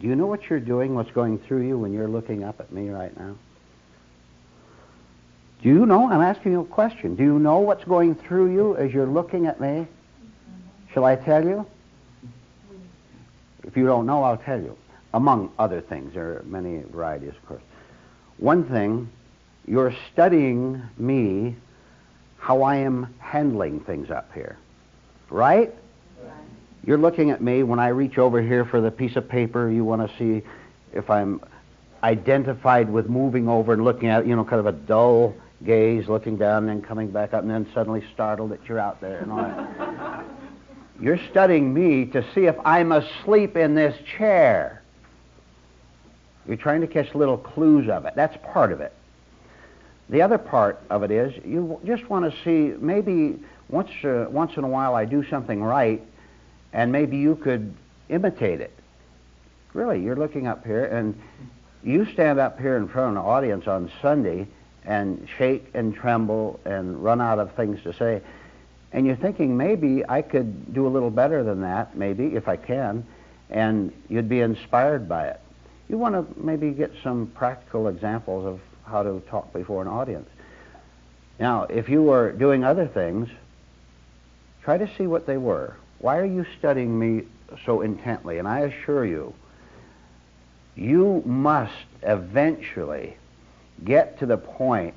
Do you know what you're doing, what's going through you when you're looking up at me right now? Do you know? I'm asking you a question. Do you know what's going through you as you're looking at me? Shall I tell you? If you don't know, I'll tell you. Among other things. There are many varieties, of course. One thing, you're studying me, how I am handling things up here. Right? You're looking at me. When I reach over here for the piece of paper, you want to see if I'm identified with moving over and looking at it, you know, kind of a dull gaze, looking down and then coming back up and then suddenly startled that you're out there and all that. You're studying me to see if I'm asleep in this chair. You're trying to catch little clues of it. That's part of it. The other part of it is you just want to see, maybe once in a while I do something right, and maybe you could imitate it. Really, you're looking up here, and you stand up here in front of an audience on Sunday and shake and tremble and run out of things to say, and you're thinking, maybe I could do a little better than that, maybe, if I can, and you'd be inspired by it. You want to maybe get some practical examples of how to talk before an audience. Now, if you were doing other things, try to see what they were. Why are you studying me so intently? And I assure you, you must eventually get to the point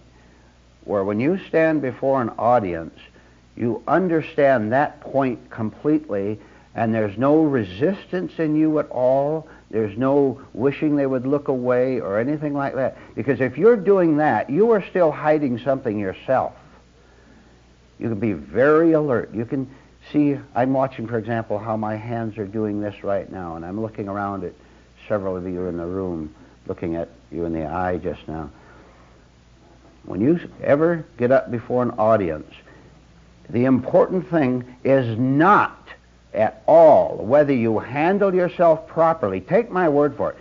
where when you stand before an audience, you understand that point completely, and there's no resistance in you at all. There's no wishing they would look away or anything like that. Because if you're doing that, you are still hiding something yourself. You can be very alert. You can see, I'm watching, for example, how my hands are doing this right now, and I'm looking around at several of you in the room, looking at you in the eye just now. When you ever get up before an audience, the important thing is not at all whether you handle yourself properly. Take my word for it.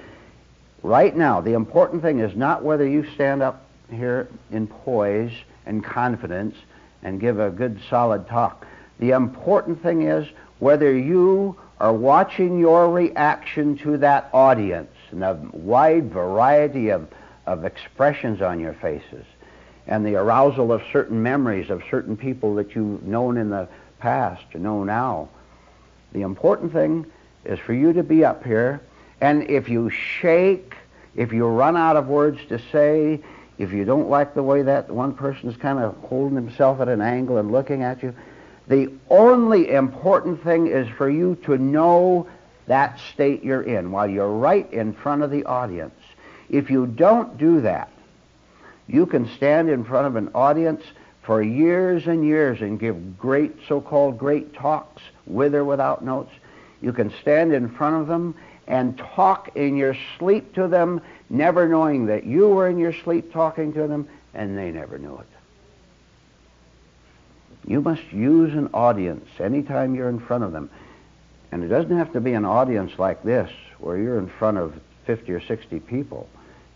Right now, the important thing is not whether you stand up here in poise and confidence and give a good solid talk. The important thing is whether you are watching your reaction to that audience and the wide variety of expressions on your faces and the arousal of certain memories of certain people that you've known in the past or know now. The important thing is for you to be up here, and if you shake, if you run out of words to say, if you don't like the way that one person is kind of holding himself at an angle and looking at you, the only important thing is for you to know that state you're in while you're right in front of the audience. If you don't do that, you can stand in front of an audience for years and years and give great, so-called great talks, with or without notes. You can stand in front of them and talk in your sleep to them, never knowing that you were in your sleep talking to them, and they never knew it. You must use an audience anytime you're in front of them. And it doesn't have to be an audience like this, where you're in front of 50 or 60 people.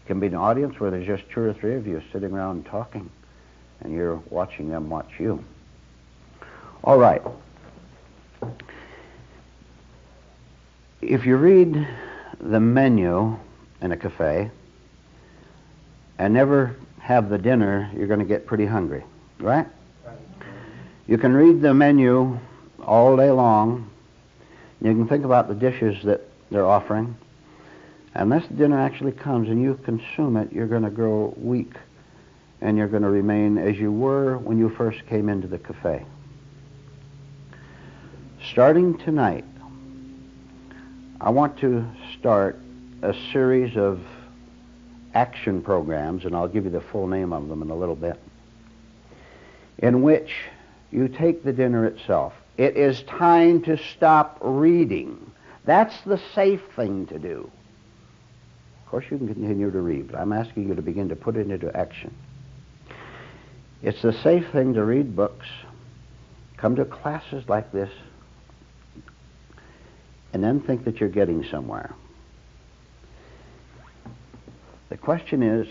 It can be an audience where there's just 2 or 3 of you sitting around talking, and you're watching them watch you. All right. If you read the menu in a cafe and never have the dinner, you're going to get pretty hungry, right? You can read the menu all day long. You can think about the dishes that they're offering. Unless the dinner actually comes and you consume it, you're going to grow weak, and you're going to remain as you were when you first came into the cafe. Starting tonight, I want to start a series of action programs, and I'll give you the full name of them in a little bit, in which you take the dinner itself. It is time to stop reading. That's the safe thing to do. Of course, you can continue to read, but I'm asking you to begin to put it into action. It's the safe thing to read books, come to classes like this, and then think that you're getting somewhere. The question is,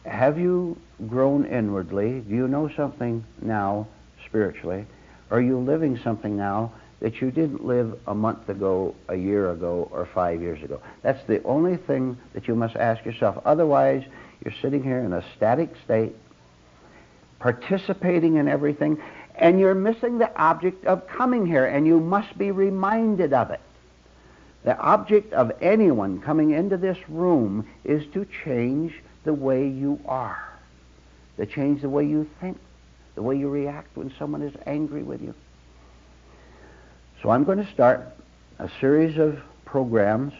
have you grown inwardly? Do you know something now spiritually? Are you living something now that you didn't live a month ago, a year ago, or 5 years ago. That's the only thing that you must ask yourself. Otherwise, you're sitting here in a static state, participating in everything, and you're missing the object of coming here, and you must be reminded of it. The object of anyone coming into this room is to change the way you are, to change the way you think, the way you react when someone is angry with you. So I'm going to start a series of programs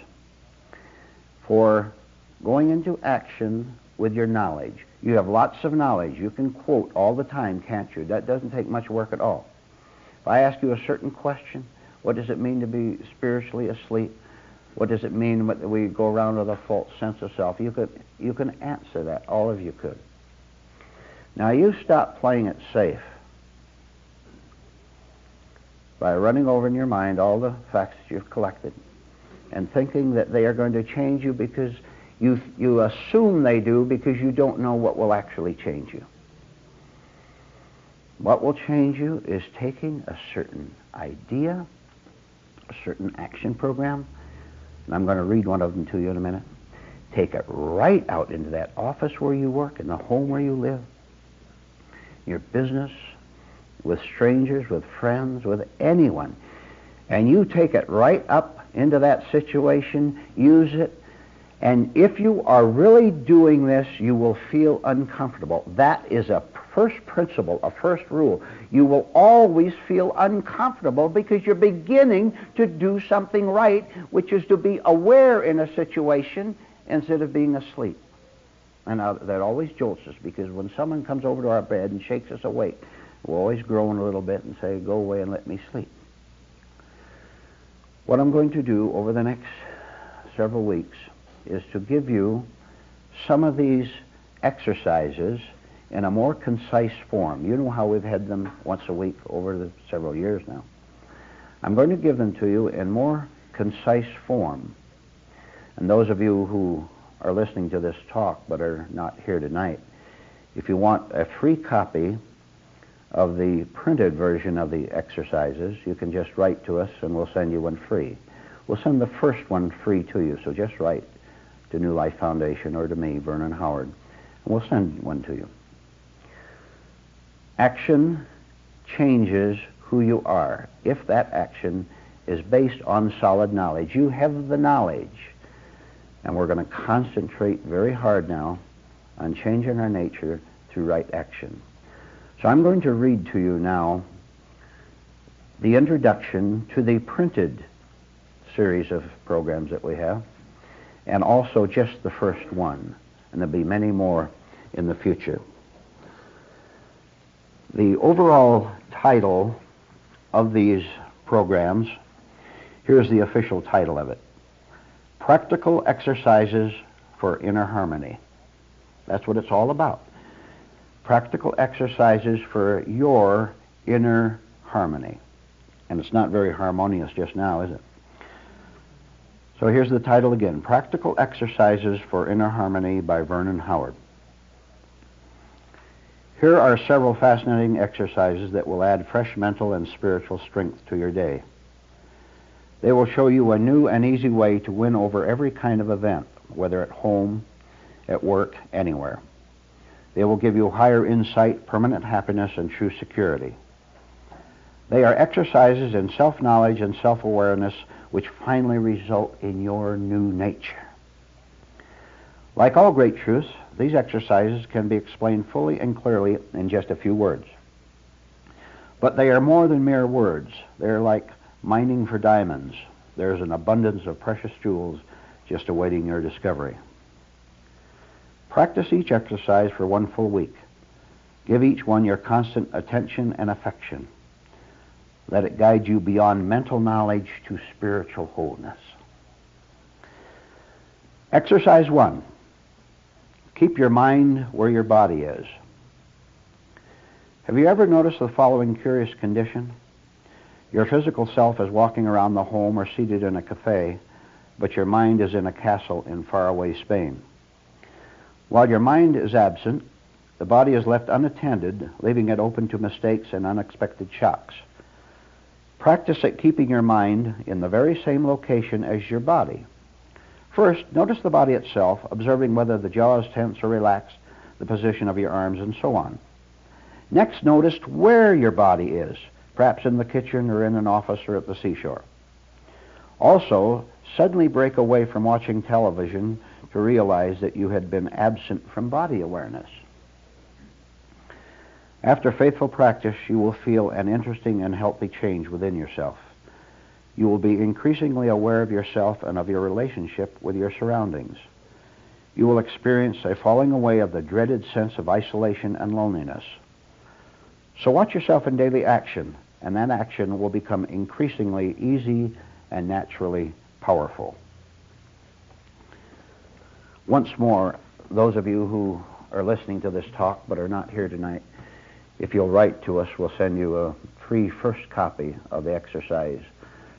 for going into action with your knowledge. You have lots of knowledge. You can quote all the time, can't you? That doesn't take much work at all. If I ask you a certain question, what does it mean to be spiritually asleep? What does it mean that we go around with a false sense of self? You can answer that. All of you could. Now you stop playing it safe by running over in your mind all the facts that you've collected and thinking that they are going to change you because you assume they do because you don't know what will actually change you. What will change you is taking a certain idea, a certain action program, and I'm going to read one of them to you in a minute. Take it right out into that office where you work, in the home where you live, your business, with strangers, with friends, with anyone. And you take it right up into that situation, use it, and if you are really doing this, you will feel uncomfortable. That is a first principle, a first rule. You will always feel uncomfortable because you're beginning to do something right, which is to be aware in a situation instead of being asleep. And that always jolts us, because when someone comes over to our bed and shakes us awake, we'll always groan a little bit and say, "Go away and let me sleep." What I'm going to do over the next several weeks is to give you some of these exercises in a more concise form. You know how we've had them once a week over the several years now. I'm going to give them to you in more concise form. And those of you who are listening to this talk but are not here tonight, if you want a free copy of the printed version of the exercises, you can just write to us and we'll send you one free. We'll send the first one free to you, so just write to New Life Foundation or to me, Vernon Howard, and we'll send one to you. Action changes who you are if that action is based on solid knowledge. You have the knowledge, and we're going to concentrate very hard now on changing our nature through right action. So I'm going to read to you now the introduction to the printed series of programs that we have, and also just the first one, and there'll be many more in the future. The overall title of these programs, here's the official title of it: Practical Exercises for Inner Harmony. That's what it's all about. Practical exercises for your inner harmony. And it's not very harmonious just now, is it? So here's the title again: Practical Exercises for Inner Harmony by Vernon Howard. Here are several fascinating exercises that will add fresh mental and spiritual strength to your day. They will show you a new and easy way to win over every kind of event, whether at home, at work, anywhere. They will give you higher insight, permanent happiness, and true security. They are exercises in self-knowledge and self-awareness which finally result in your new nature. Like all great truths, these exercises can be explained fully and clearly in just a few words. But they are more than mere words. They're like mining for diamonds. There's an abundance of precious jewels just awaiting your discovery. Practice each exercise for one full week. Give each one your constant attention and affection. Let it guide you beyond mental knowledge to spiritual wholeness. Exercise 1. Keep your mind where your body is. Have you ever noticed the following curious condition? Your physical self is walking around the home or seated in a cafe, but your mind is in a castle in faraway Spain. While your mind is absent, the body is left unattended, leaving it open to mistakes and unexpected shocks. Practice at keeping your mind in the very same location as your body. First, notice the body itself, observing whether the jaw is tense or relaxed, the position of your arms, and so on. Next, notice where your body is, perhaps in the kitchen or in an office or at the seashore. Also, suddenly break away from watching television to realize that you had been absent from body awareness. After faithful practice, you will feel an interesting and healthy change within yourself. You will be increasingly aware of yourself and of your relationship with your surroundings. You will experience a falling away of the dreaded sense of isolation and loneliness. So watch yourself in daily action, and that action will become increasingly easy and naturally powerful. Once more, those of you who are listening to this talk but are not here tonight, if you'll write to us, we'll send you a free first copy of the exercise,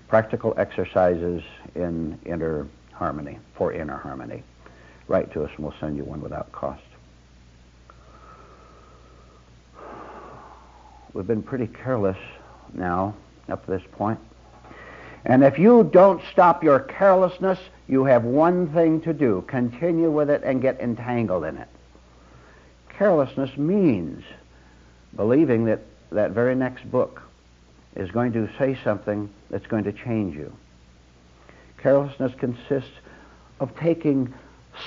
Practical Exercises in Inner Harmony, for Inner Harmony. Write to us and we'll send you one without cost. We've been pretty careless now up to this point. And if you don't stop your carelessness, you have one thing to do. Continue with it and get entangled in it. Carelessness means believing that that very next book is going to say something that's going to change you. Carelessness consists of taking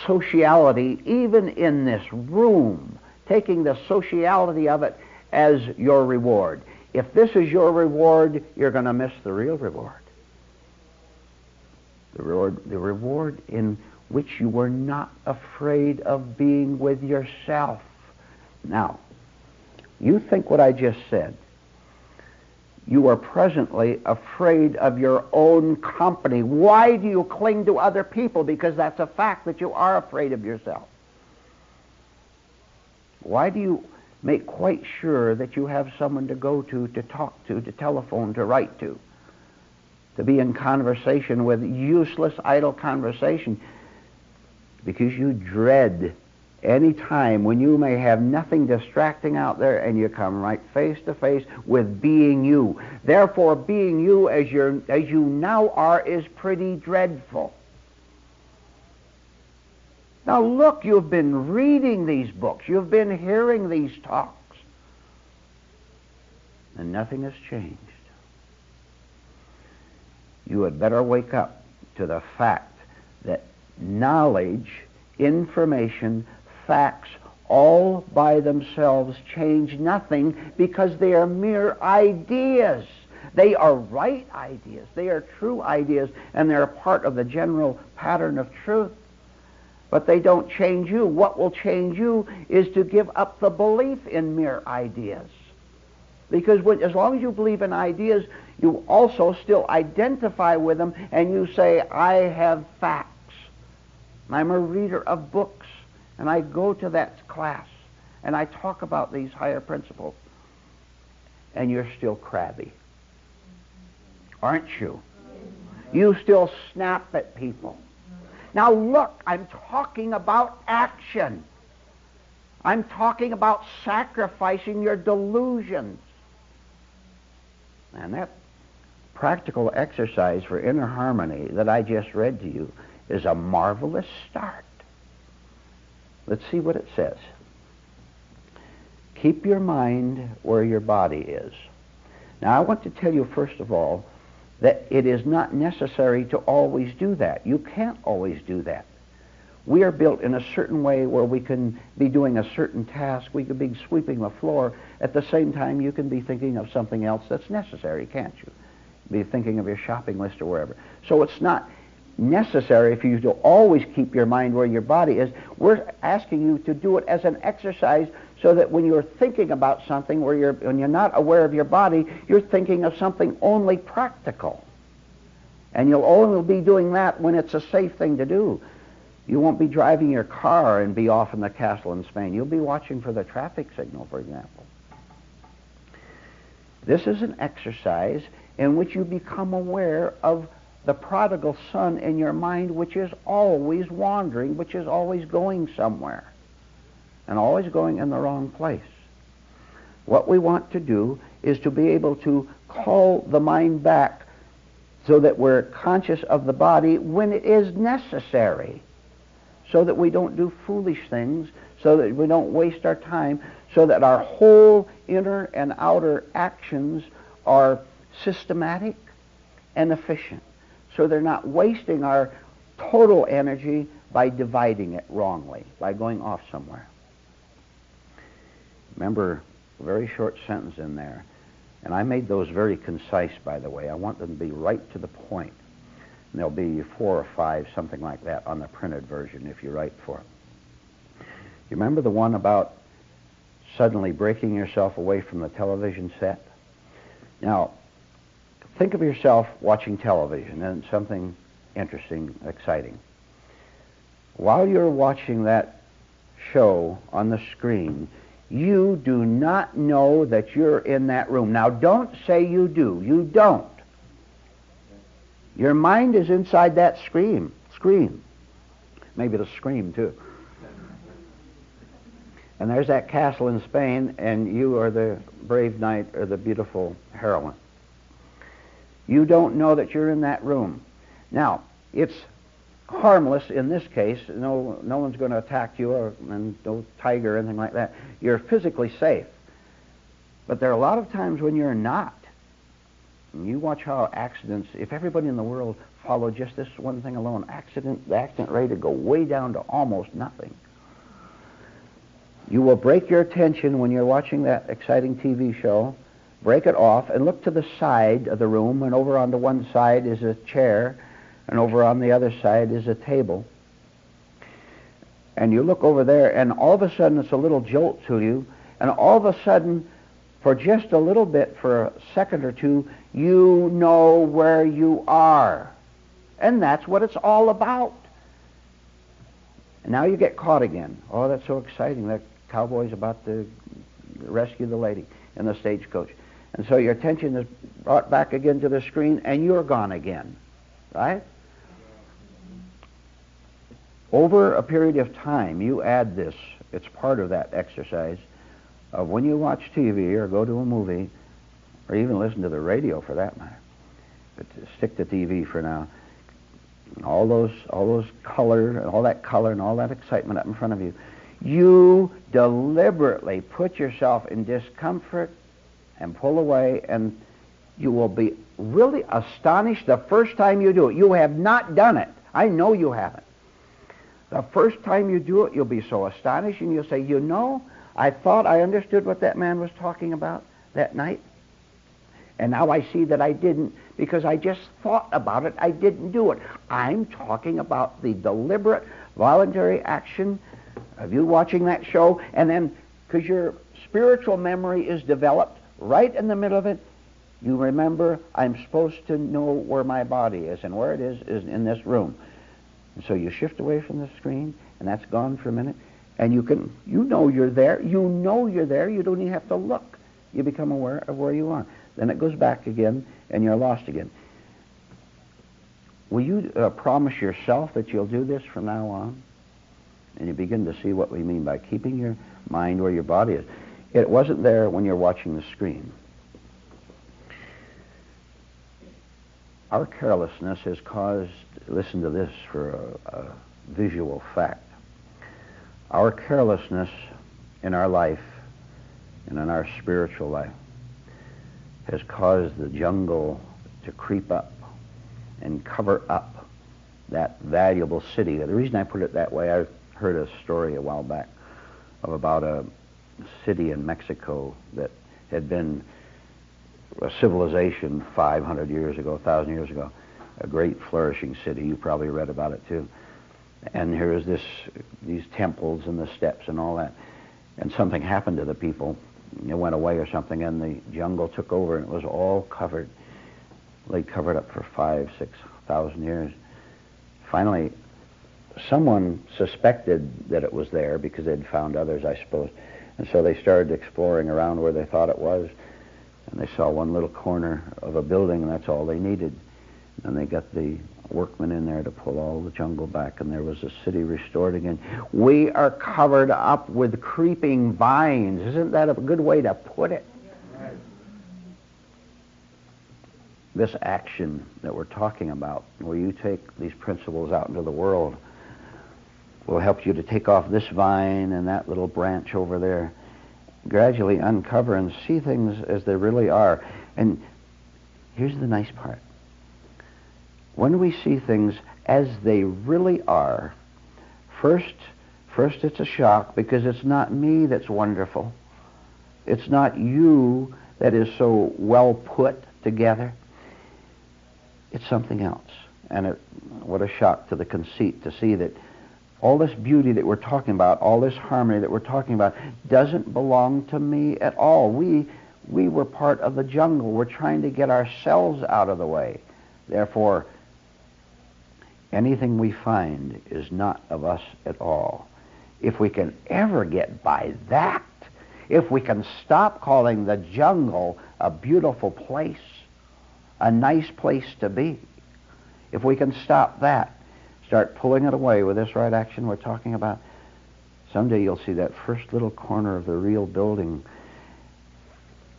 sociality, even in this room, taking the sociality of it as your reward. If this is your reward, you're going to miss the real reward. The reward in which you were not afraid of being with yourself. Now, you think what I just said. You are presently afraid of your own company. Why do you cling to other people? Because that's a fact that you are afraid of yourself. Why do you make quite sure that you have someone to go to talk to telephone, to write to be in conversation with, useless, idle conversation? Because you dread any time when you may have nothing distracting out there and you come right face to face with being you. Therefore, being you as you now are is pretty dreadful. Now look, you've been reading these books, you've been hearing these talks, and nothing has changed. You had better wake up to the fact that knowledge, information, facts all by themselves change nothing because they are mere ideas. They are right ideas. They are true ideas, and they're a part of the general pattern of truth. But they don't change you. What will change you is to give up the belief in mere ideas. Because as long as you believe in ideas, you also still identify with them, and you say, I have facts. I'm a reader of books, and I go to that class, and I talk about these higher principles. And you're still crabby. Aren't you? You still snap at people. Now look, I'm talking about action. I'm talking about sacrificing your delusions. And that practical exercise for inner harmony that I just read to you is a marvelous start. Let's see what it says. Keep your mind where your body is. Now I want to tell you first of all that it is not necessary to always do that. You can't always do that. We are built in a certain way where we can be doing a certain task. We could be sweeping the floor. At the same time, you can be thinking of something else that's necessary, can't you? Be thinking of your shopping list or wherever. So it's not necessary for you to always keep your mind where your body is. We're asking you to do it as an exercise so that when you're thinking about something when you're not aware of your body, you're thinking of something only practical. And you'll only be doing that when it's a safe thing to do. You won't be driving your car and be off in the castle in Spain. You'll be watching for the traffic signal, for example. This is an exercise in which you become aware of the prodigal son in your mind, which is always wandering, which is always going somewhere, and always going in the wrong place. What we want to do is to be able to call the mind back so that we're conscious of the body when it is necessary, so that we don't do foolish things, so that we don't waste our time, so that our whole inner and outer actions are systematic and efficient, so they're not wasting our total energy by dividing it wrongly, by going off somewhere. Remember, a very short sentence in there, and I made those very concise, by the way. I want them to be right to the point. And there'll be 4 or 5, something like that, on the printed version if you write for it. You remember the one about suddenly breaking yourself away from the television set? Now, think of yourself watching television and something interesting, exciting. While you're watching that show on the screen, you do not know that you're in that room. Now, don't say you do. You don't. Your mind is inside that screen. Maybe it'll scream, too. And there's that castle in Spain, and you are the brave knight or the beautiful heroine. You don't know that you're in that room. Now, it's harmless in this case. No one's going to attack you, and no tiger or anything like that. You're physically safe. But there are a lot of times when you're not. And you watch how accidents, if everybody in the world followed just this one thing alone, the accident rate would go way down to almost nothing. You will break your attention when you're watching that exciting TV show, break it off, and look to the side of the room, and over on the one side is a chair, and over on the other side is a table. And you look over there, and all of a sudden it's a little jolt to you, and all of a sudden, for just a little bit, for a second or two, you know where you are. And that's what it's all about. And now you get caught again. Oh, that's so exciting. That cowboy's about to rescue the lady in the stagecoach. And so your attention is brought back again to the screen, and you're gone again. Right? Over a period of time, you add this. It's part of that exercise of when you watch TV or go to a movie, or even listen to the radio for that matter. But stick to TV for now. All those color, all that color and all that excitement up in front of you. You deliberately put yourself in discomfort and pull away, and you will be really astonished the first time you do it. You have not done it. I know you haven't. The first time you do it, you'll be so astonished, and you'll say, you know, I thought I understood what that man was talking about that night, and now I see that I didn't, because I just thought about it. I didn't do it. I'm talking about the deliberate, voluntary action of you watching that show, and then, because your spiritual memory is developed right in the middle of it, you remember, I'm supposed to know where my body is, and where it is in this room. And so you shift away from the screen, and that's gone for a minute, and you know you're there. You know you're there. You don't even have to look. You become aware of where you are. Then it goes back again, and you're lost again. Will you promise yourself that you'll do this from now on? And you begin to see what we mean by keeping your mind where your body is. It wasn't there when you're watching the screen. Our carelessness has caused, listen to this for a visual fact. Our carelessness in our life and in our spiritual life has caused the jungle to creep up and cover up that valuable city. The reason I put it that way, I heard a story a while back of about a city in Mexico that had been a civilization 500 years ago, 1,000 years ago, a great flourishing city. You probably read about it too. And here is these temples and the steps and all that. And something happened to the people. It went away or something, and the jungle took over, and it was all covered. They covered up for 5,000, 6,000 years. Finally, someone suspected that it was there because they'd found others, I suppose. And so they started exploring around where they thought it was. And they saw one little corner of a building, and that's all they needed. And they got the workmen in there to pull all the jungle back, and there was a city restored again. We are covered up with creeping vines. Isn't that a good way to put it? this action that we're talking about, where you take these principles out into the world, will help you to take off this vine and that little branch over there, gradually uncover and see things as they really are. And here's the nice part. When we see things as they really are, first it's a shock, because it's not me that's wonderful. It's not you that is so well put together. It's something else. And what a shock to the conceit to see that all this beauty that we're talking about, all this harmony that we're talking about, doesn't belong to me at all. We were part of the jungle. We're trying to get ourselves out of the way. Therefore, anything we find is not of us at all. If we can ever get by that, if we can stop calling the jungle a beautiful place, a nice place to be, if we can stop that, start pulling it away with this right action we're talking about, someday you'll see that first little corner of the real building.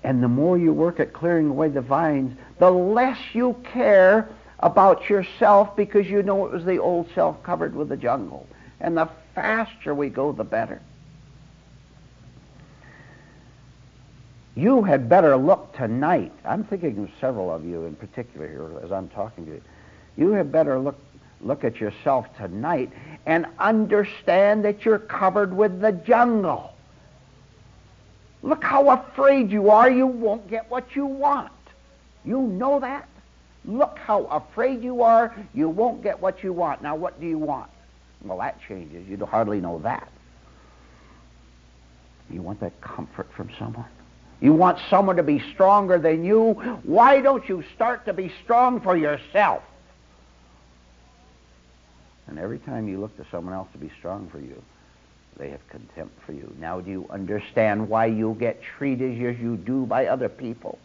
And the more you work at clearing away the vines, the less you care about yourself, because you know it was the old self covered with the jungle. And the faster we go, the better. You had better look tonight. I'm thinking of several of you in particular here as I'm talking to you. You had better look at yourself tonight and understand that you're covered with the jungle. Look how afraid you are you won't get what you want. You know that? Look how afraid you are you won't get what you want. Now, what do you want? Well, that changes. You hardly know that. You want that comfort from someone. You want someone to be stronger than you. Why don't you start to be strong for yourself? And every time you look to someone else to be strong for you, they have contempt for you. Now, do you understand why you get treated as you do by other people?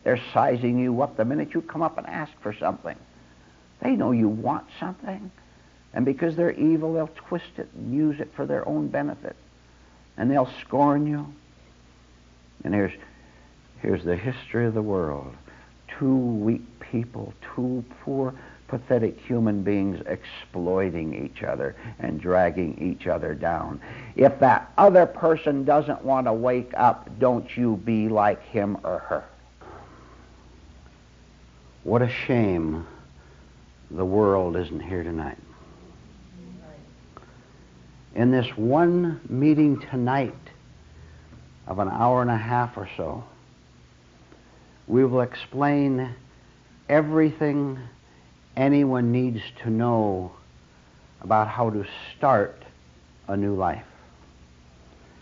They're sizing you up the minute you come up and ask for something. They know you want something. And because they're evil, they'll twist it and use it for their own benefit. And they'll scorn you. And here's the history of the world. Two weak people, two poor, pathetic human beings exploiting each other and dragging each other down. If that other person doesn't want to wake up, don't you be like him or her. What a shame the world isn't here tonight. In this one meeting tonight of an hour and a half or so, we will explain everything anyone needs to know about how to start a new life,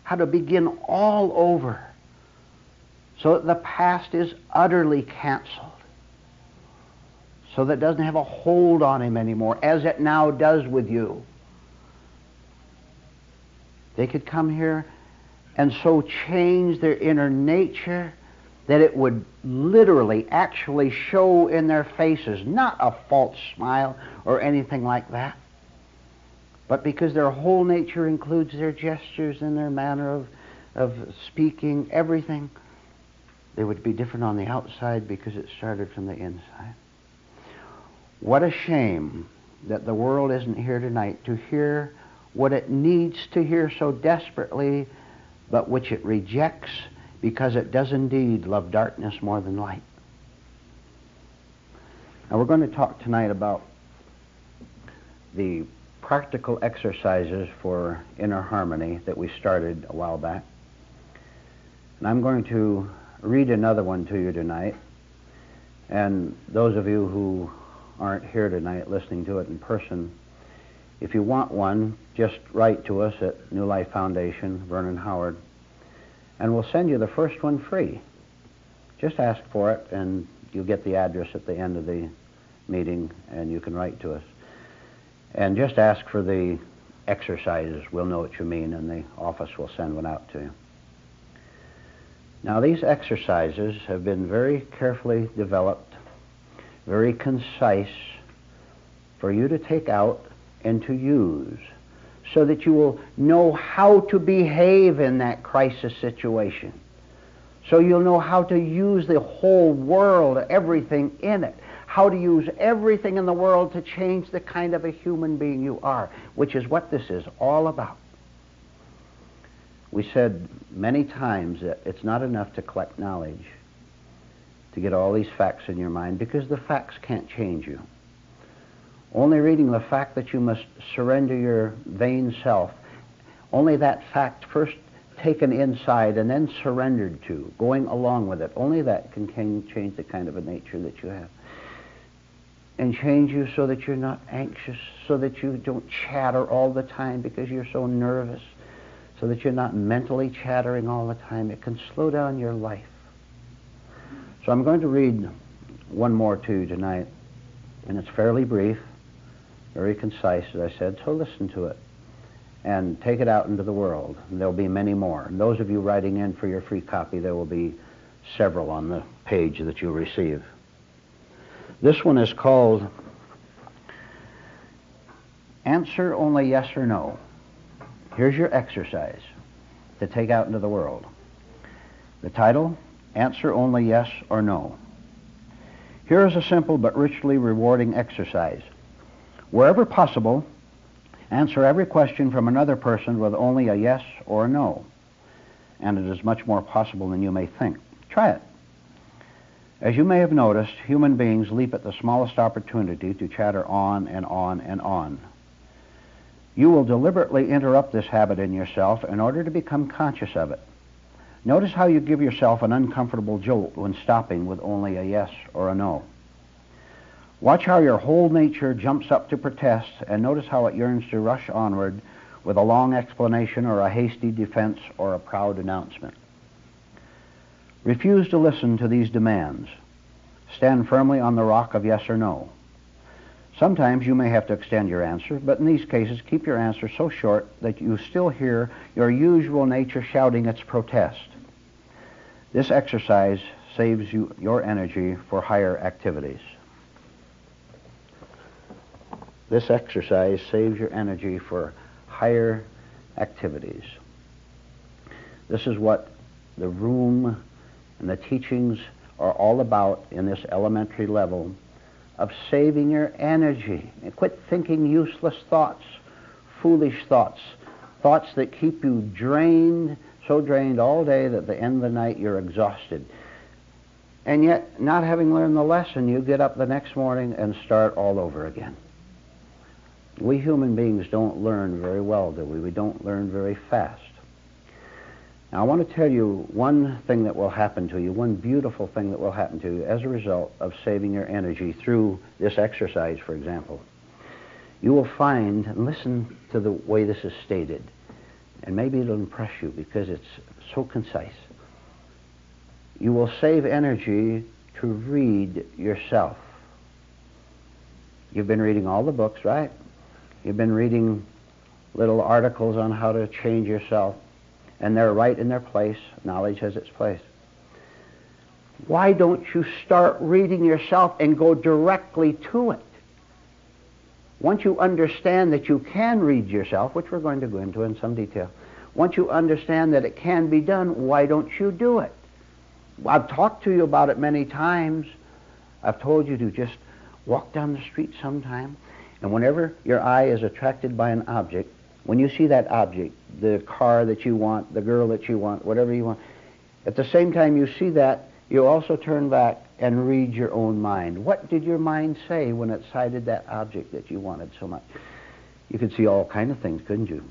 how to begin all over so that the past is utterly canceled, so that it doesn't have a hold on him anymore, as it now does with you. They could come here and so change their inner nature that it would literally actually show in their faces, not a false smile or anything like that, but because their whole nature includes their gestures and their manner of speaking, everything, they would be different on the outside because it started from the inside. What a shame that the world isn't here tonight to hear what it needs to hear so desperately, but which it rejects because it does indeed love darkness more than light. Now, we're going to talk tonight about the practical exercises for inner harmony that we started a while back. And I'm going to read another one to you tonight. And those of you who aren't here tonight listening to it in person, if you want one, just write to us at New Life Foundation, Vernon Howard, and we'll send you the first one free. Just ask for it, and you'll get the address at the end of the meeting, and you can write to us. And just ask for the exercises. We'll know what you mean, and the office will send one out to you. Now, these exercises have been very carefully developed, very concise, for you to take out and to use, so that you will know how to behave in that crisis situation, So you'll know how to use the whole world, everything in it. How to use everything in the world to change the kind of a human being you are, which is what this is all about. We said many times that it's not enough to collect knowledge, to get all these facts in your mind, because the facts can't change you. Only reading the fact that you must surrender your vain self, only that fact first taken inside and then surrendered to, going along with it, only that can change the kind of a nature that you have. And change you so that you're not anxious, so that you don't chatter all the time because you're so nervous, so that you're not mentally chattering all the time. It can slow down your life. So I'm going to read one more to you tonight, and it's fairly brief, very concise, as I said, so listen to it and take it out into the world. And there'll be many more. And those of you writing in for your free copy, there will be several on the page that you'll receive. This one is called Answer Only Yes or No. Here's your exercise to take out into the world. The title, Answer Only Yes or No. Here is a simple but richly rewarding exercise. Wherever possible, answer every question from another person with only a yes or a no. And it is much more possible than you may think. Try it. As you may have noticed, human beings leap at the smallest opportunity to chatter on and on and on. You will deliberately interrupt this habit in yourself in order to become conscious of it. Notice how you give yourself an uncomfortable jolt when stopping with only a yes or a no. Watch how your whole nature jumps up to protest, and notice how it yearns to rush onward with a long explanation or a hasty defense or a proud announcement. Refuse to listen to these demands. Stand firmly on the rock of yes or no. Sometimes you may have to extend your answer, but in these cases, keep your answer so short that you still hear your usual nature shouting its protest. This exercise saves you your energy for higher activities. This exercise saves your energy for higher activities. This is what the room and the teachings are all about in this elementary level of saving your energy. And quit thinking useless thoughts, foolish thoughts, thoughts that keep you drained, so drained all day that at the end of the night you're exhausted. And yet, not having learned the lesson, you get up the next morning and start all over again. We human beings don't learn very well, do we? We don't learn very fast. Now, I want to tell you one thing that will happen to you, one beautiful thing that will happen to you as a result of saving your energy through this exercise, for example. You will find, and listen to the way this is stated, and maybe it'll impress you because it's so concise. You will save energy to read yourself. You've been reading all the books, right? You've been reading little articles on how to change yourself, and they're right in their place. Knowledge has its place. Why don't you start reading yourself and go directly to it? Once you understand that you can read yourself, which we're going to go into in some detail, once you understand that it can be done, why don't you do it? I've talked to you about it many times. I've told you to just walk down the street sometime, and whenever your eye is attracted by an object, when you see that object, the car that you want, the girl that you want, whatever you want, at the same time you see that, you also turn back and read your own mind. What did your mind say when it sighted that object that you wanted so much? You could see all kinds of things, couldn't you?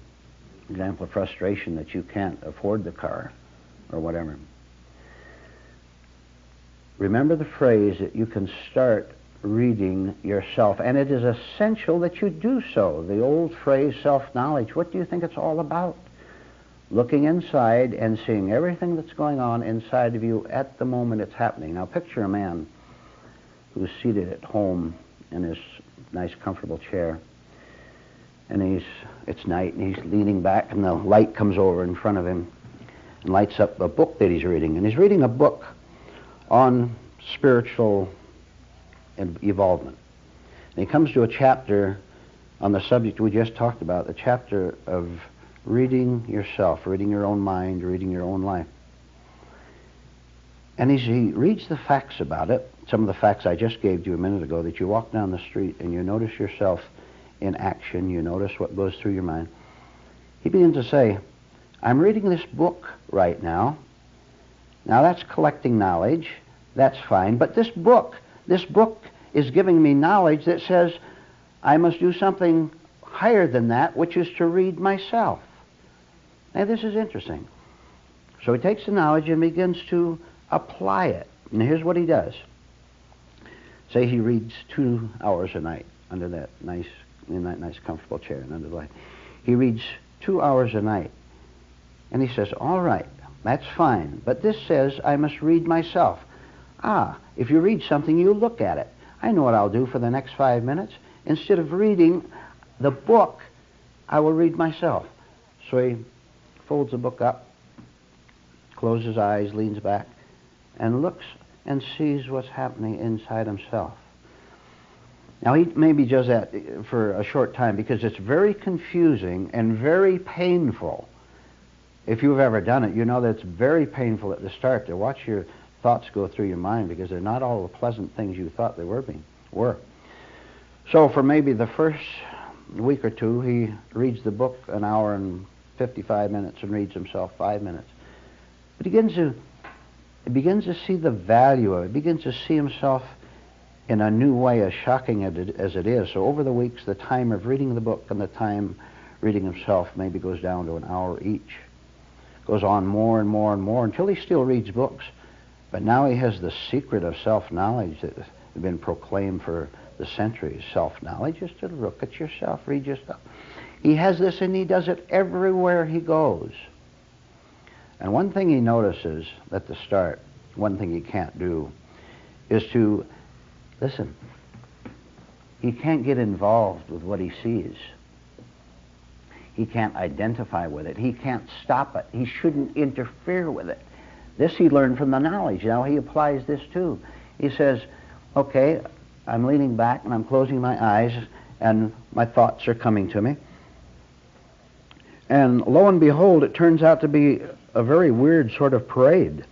Example of frustration that you can't afford the car or whatever. Remember the phrase that you can start reading yourself, and it is essential that you do so. The old phrase, self-knowledge, what do you think it's all about? Looking inside and seeing everything that's going on inside of you at the moment it's happening. Now picture a man who's seated at home in his nice comfortable chair, and it's night, and he's leaning back, and the light comes over in front of him and lights up a book that he's reading. And he's reading a book on spiritual evolvement. And he comes to a chapter on the subject we just talked about, the chapter of reading yourself, reading your own mind, reading your own life. And as he reads the facts about it, some of the facts I just gave you a minute ago, that you walk down the street and you notice yourself in action, you notice what goes through your mind, he begins to say, I'm reading this book right now. Now that's collecting knowledge. That's fine. But this book is giving me knowledge that says I must do something higher than that, which is to read myself. Now this is interesting. So he takes the knowledge and begins to apply it. And here's what he does. Say he reads 2 hours a night in that nice comfortable chair and under the light. He reads 2 hours a night. And he says, all right, that's fine. But this says I must read myself. If you read something, you look at it. I know what I'll do for the next 5 minutes. Instead of reading the book, I will read myself. So he folds the book up, closes his eyes, leans back, and looks and sees what's happening inside himself. Now, he maybe does that for a short time because it's very confusing and very painful. If you've ever done it, you know that it's very painful at the start to watch your thoughts go through your mind because they're not all the pleasant things you thought they were. So for maybe the first week or two, he reads the book an hour and 55 minutes and reads himself 5 minutes. But he begins to see the value of it. He begins to see himself in a new way, as shocking as it is. So over the weeks, the time of reading the book and the time reading himself maybe goes down to an hour each. Goes on more and more and more until he still reads books. But now he has the secret of self-knowledge that has been proclaimed for the centuries. Self-knowledge is to look at yourself, read yourself. He has this and he does it everywhere he goes. And one thing he notices at the start, one thing he can't do, is to, listen, he can't get involved with what he sees. He can't identify with it. He can't stop it. He shouldn't interfere with it. This he learned from the knowledge. Now he applies this too. He says, okay, I'm leaning back and I'm closing my eyes and my thoughts are coming to me. And lo and behold, it turns out to be a very weird sort of parade.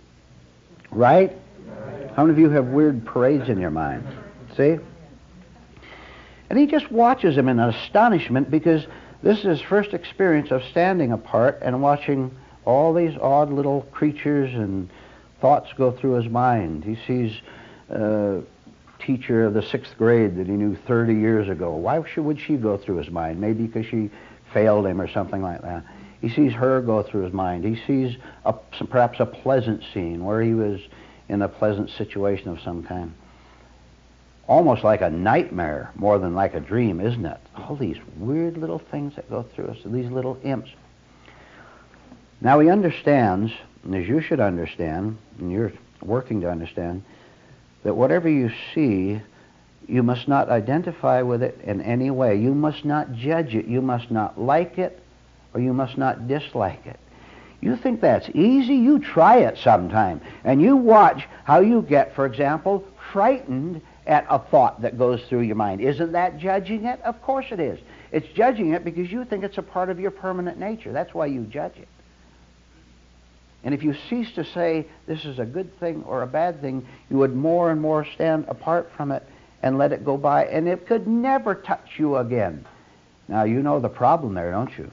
Right? How many of you have weird parades in your mind? See? And he just watches them in astonishment because this is his first experience of standing apart and watching all these odd little creatures and thoughts go through his mind. He sees a teacher of the 6th grade that he knew 30 years ago. Why would she go through his mind? Maybe because she failed him or something like that. He sees her go through his mind. He sees perhaps a pleasant scene where he was in a pleasant situation of some kind. Almost like a nightmare more than like a dream, isn't it? All these weird little things that go through us, these little imps. Now he understands, and as you should understand, and you're working to understand, that whatever you see, you must not identify with it in any way. You must not judge it. You must not like it, or you must not dislike it. You think that's easy? You try it sometime, and you watch how you get, for example, frightened at a thought that goes through your mind. Isn't that judging it? Of course it is. It's judging it because you think it's a part of your permanent nature. That's why you judge it. And if you cease to say this is a good thing or a bad thing, you would more and more stand apart from it and let it go by, and it could never touch you again. Now, you know the problem there, don't you?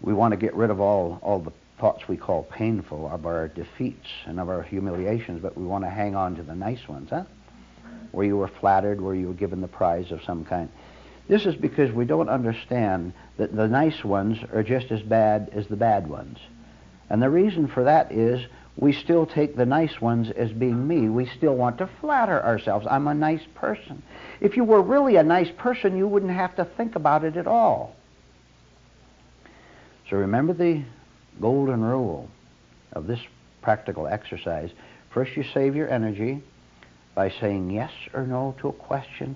We want to get rid of all the thoughts we call painful, of our defeats and of our humiliations, but we want to hang on to the nice ones, huh? Where you were flattered, where you were given the prize of some kind. This is because we don't understand that the nice ones are just as bad as the bad ones. And the reason for that is we still take the nice ones as being me. We still want to flatter ourselves. I'm a nice person. If you were really a nice person, you wouldn't have to think about it at all. So remember the golden rule of this practical exercise. First, you save your energy by saying yes or no to a question,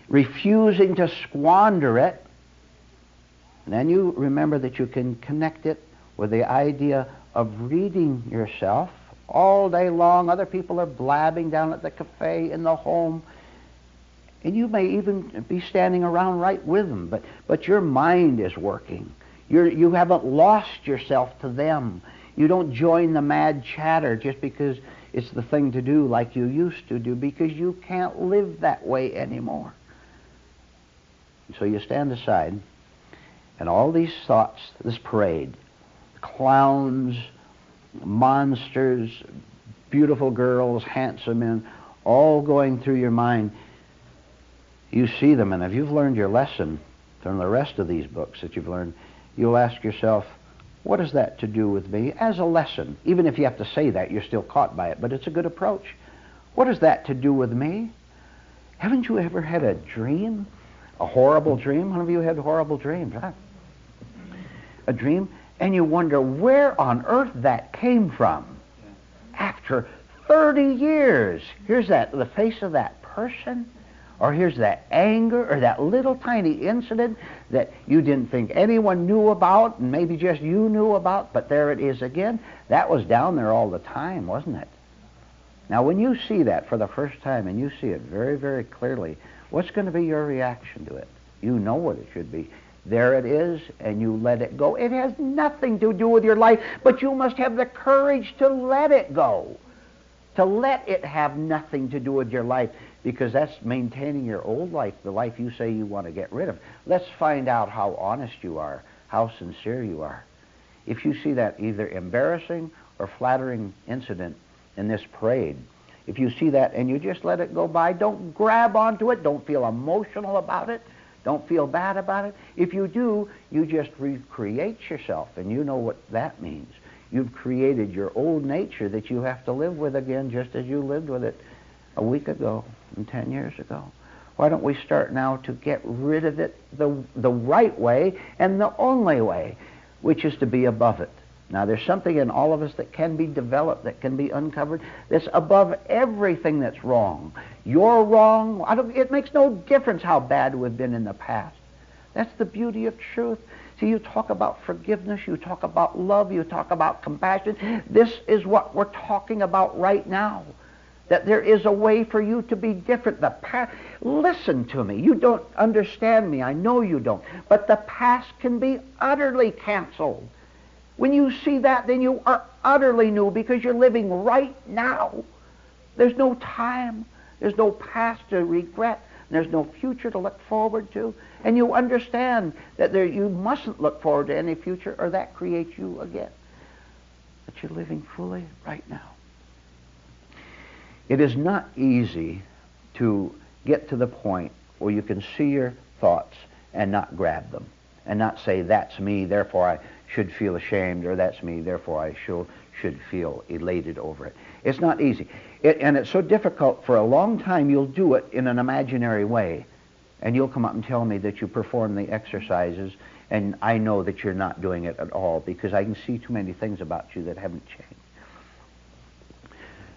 refusing to squander it. And then you remember that you can connect it with the idea of reading yourself all day long. Other people are blabbing down at the cafe, in the home, and you may even be standing around right with them, but your mind is working. You haven't lost yourself to them. You don't join the mad chatter just because it's the thing to do like you used to do, because you can't live that way anymore. So you stand aside, and all these thoughts, this parade, clowns, monsters, beautiful girls, handsome men, all going through your mind. You see them, and if you've learned your lesson from the rest of these books that you've learned, you'll ask yourself, what is that to do with me? As a lesson. Even if you have to say that, you're still caught by it, but it's a good approach. What is that to do with me? Haven't you ever had a dream? A horrible dream? One of you had horrible dreams, huh? A dream, and you wonder where on earth that came from. After 30 years, here's the face of that person, or here's that anger, or that little tiny incident that you didn't think anyone knew about, and maybe just you knew about, but there it is again. That was down there all the time, wasn't it? Now, when you see that for the first time, and you see it very, very clearly, what's going to be your reaction to it? You know what it should be. There it is, and you let it go. It has nothing to do with your life, but you must have the courage to let it go. To let it have nothing to do with your life, because that's maintaining your old life, the life you say you want to get rid of. Let's find out how honest you are, how sincere you are. If you see that either embarrassing or flattering incident in this parade, if you see that and you just let it go by, don't grab onto it, don't feel emotional about it, don't feel bad about it. If you do, you just recreate yourself, and you know what that means. You've created your old nature that you have to live with again, just as you lived with it a week ago and 10 years ago. Why don't we start now to get rid of it the right way and the only way, which is to be above it. Now, there's something in all of us that can be developed, that can be uncovered, that's above everything that's wrong. You're wrong. It makes no difference how bad we've been in the past. That's the beauty of truth. See, you talk about forgiveness, you talk about love, you talk about compassion. This is what we're talking about right now. That there is a way for you to be different. The past, listen to me. You don't understand me. I know you don't. But the past can be utterly canceled. When you see that, then you are utterly new, because you're living right now. There's no time. There's no past to regret. There's no future to look forward to. And you understand that you mustn't look forward to any future, or that creates you again. But you're living fully right now. It is not easy to get to the point where you can see your thoughts and not grab them, and not say, that's me, therefore I should feel ashamed, or that's me, therefore I should feel elated over it. It's not easy. And it's so difficult. For a long time you'll do it in an imaginary way, and you'll come up and tell me that you perform the exercises, and I know that you're not doing it at all, because I can see too many things about you that haven't changed.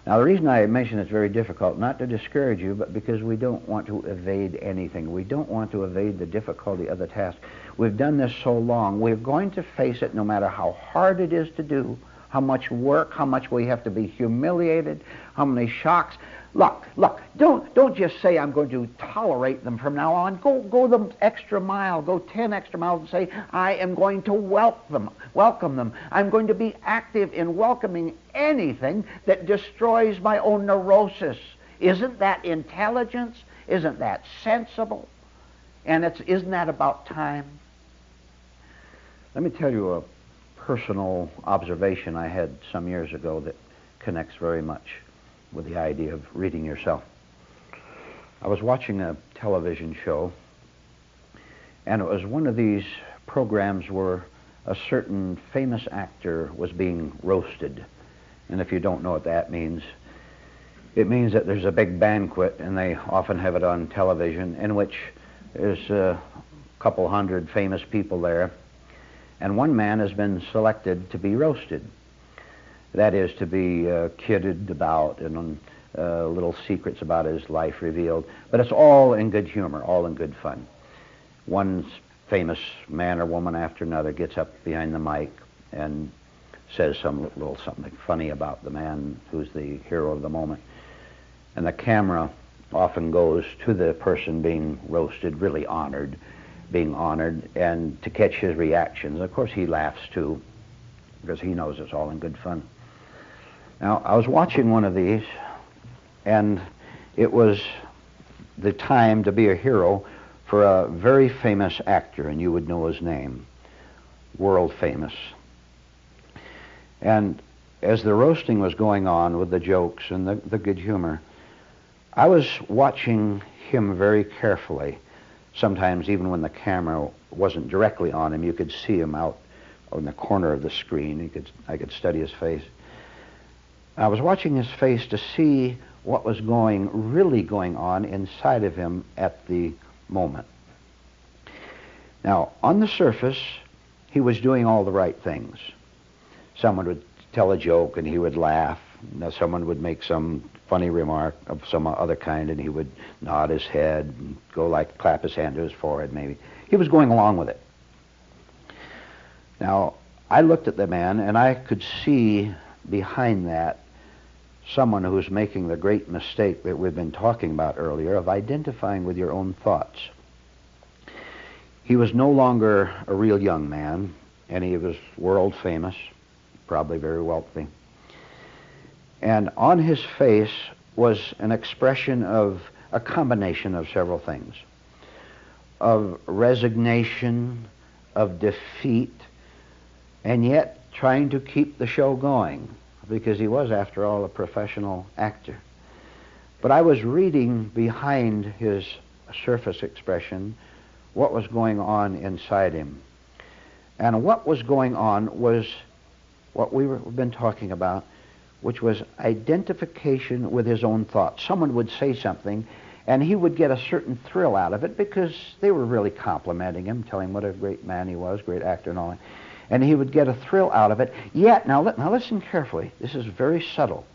Now, the reason I mention it's very difficult, not to discourage you, but because we don't want to evade anything. We don't want to evade the difficulty of the task. We've done this so long. We're going to face it no matter how hard it is to do, how much work, how much we have to be humiliated, how many shocks. Look, don't just say, I'm going to tolerate them from now on. Go the extra mile, go 10 extra miles, and say, I am going to welcome them. I'm going to be active in welcoming anything that destroys my own neurosis. Isn't that intelligence? Isn't that sensible? And isn't that about time? Let me tell you a personal observation I had some years ago that connects very much with the idea of reading yourself. I was watching a television show, and it was one of these programs where a certain famous actor was being roasted. And if you don't know what that means, it means that there's a big banquet, and they often have it on television, in which there's a couple hundred famous people there, and one man has been selected to be roasted. That is, to be kidded about, and little secrets about his life revealed. But it's all in good humor, all in good fun. One famous man or woman after another gets up behind the mic and says some little something funny about the man who's the hero of the moment. And the camera often goes to the person being roasted, really honored, being honored, and to catch his reactions. Of course, he laughs too. because he knows it's all in good fun. Now, I was watching one of these, and it was the time to be a hero for a very famous actor, and you would know his name, world famous. And as the roasting was going on with the jokes and the good humor, I was watching him very carefully. Sometimes even when the camera wasn't directly on him, you could see him out in the corner of the screen. I could study his face. I was watching his face to see what was really going on inside of him at the moment. Now, on the surface, he was doing all the right things. Someone would tell a joke and he would laugh. Now, someone would make some funny remark of some other kind and he would nod his head and clap his hand to his forehead maybe. He was going along with it. Now, I looked at the man and I could see behind that someone who's making the great mistake that we've been talking about earlier of identifying with your own thoughts. He was no longer a real young man, and he was world famous, probably very wealthy. And on his face was an expression of a combination of several things, of resignation, of defeat, and yet trying to keep the show going, because he was, after all, a professional actor. But I was reading behind his surface expression what was going on inside him. And what was going on was what we've been talking about, which was identification with his own thoughts. Someone would say something, and he would get a certain thrill out of it because they were really complimenting him, telling him what a great man he was, great actor and all that. And he would get a thrill out of it. Yet, now listen carefully. This is very subtle.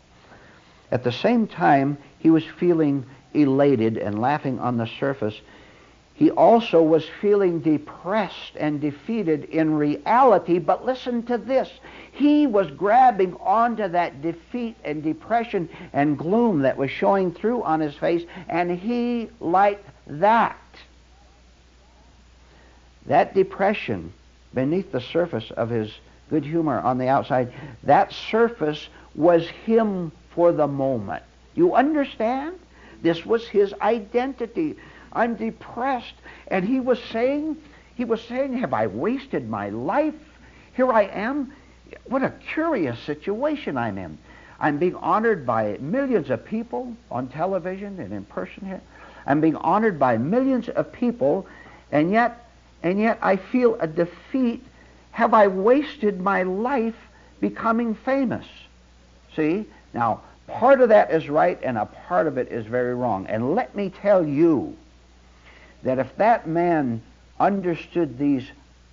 At the same time, he was feeling elated and laughing on the surface. He also was feeling depressed and defeated in reality, but listen to this. He was grabbing onto that defeat and depression and gloom that was showing through on his face, and he liked that. That depression beneath the surface of his good humor on the outside, that surface was him for the moment. You understand? This was his identity. I'm depressed. And he was saying, have I wasted my life? Here I am. What a curious situation I'm in. I'm being honored by millions of people on television and in person here. I'm being honored by millions of people, and yet I feel a defeat. Have I wasted my life becoming famous? See? Now, part of that is right and a part of it is very wrong. And let me tell you that if that man understood these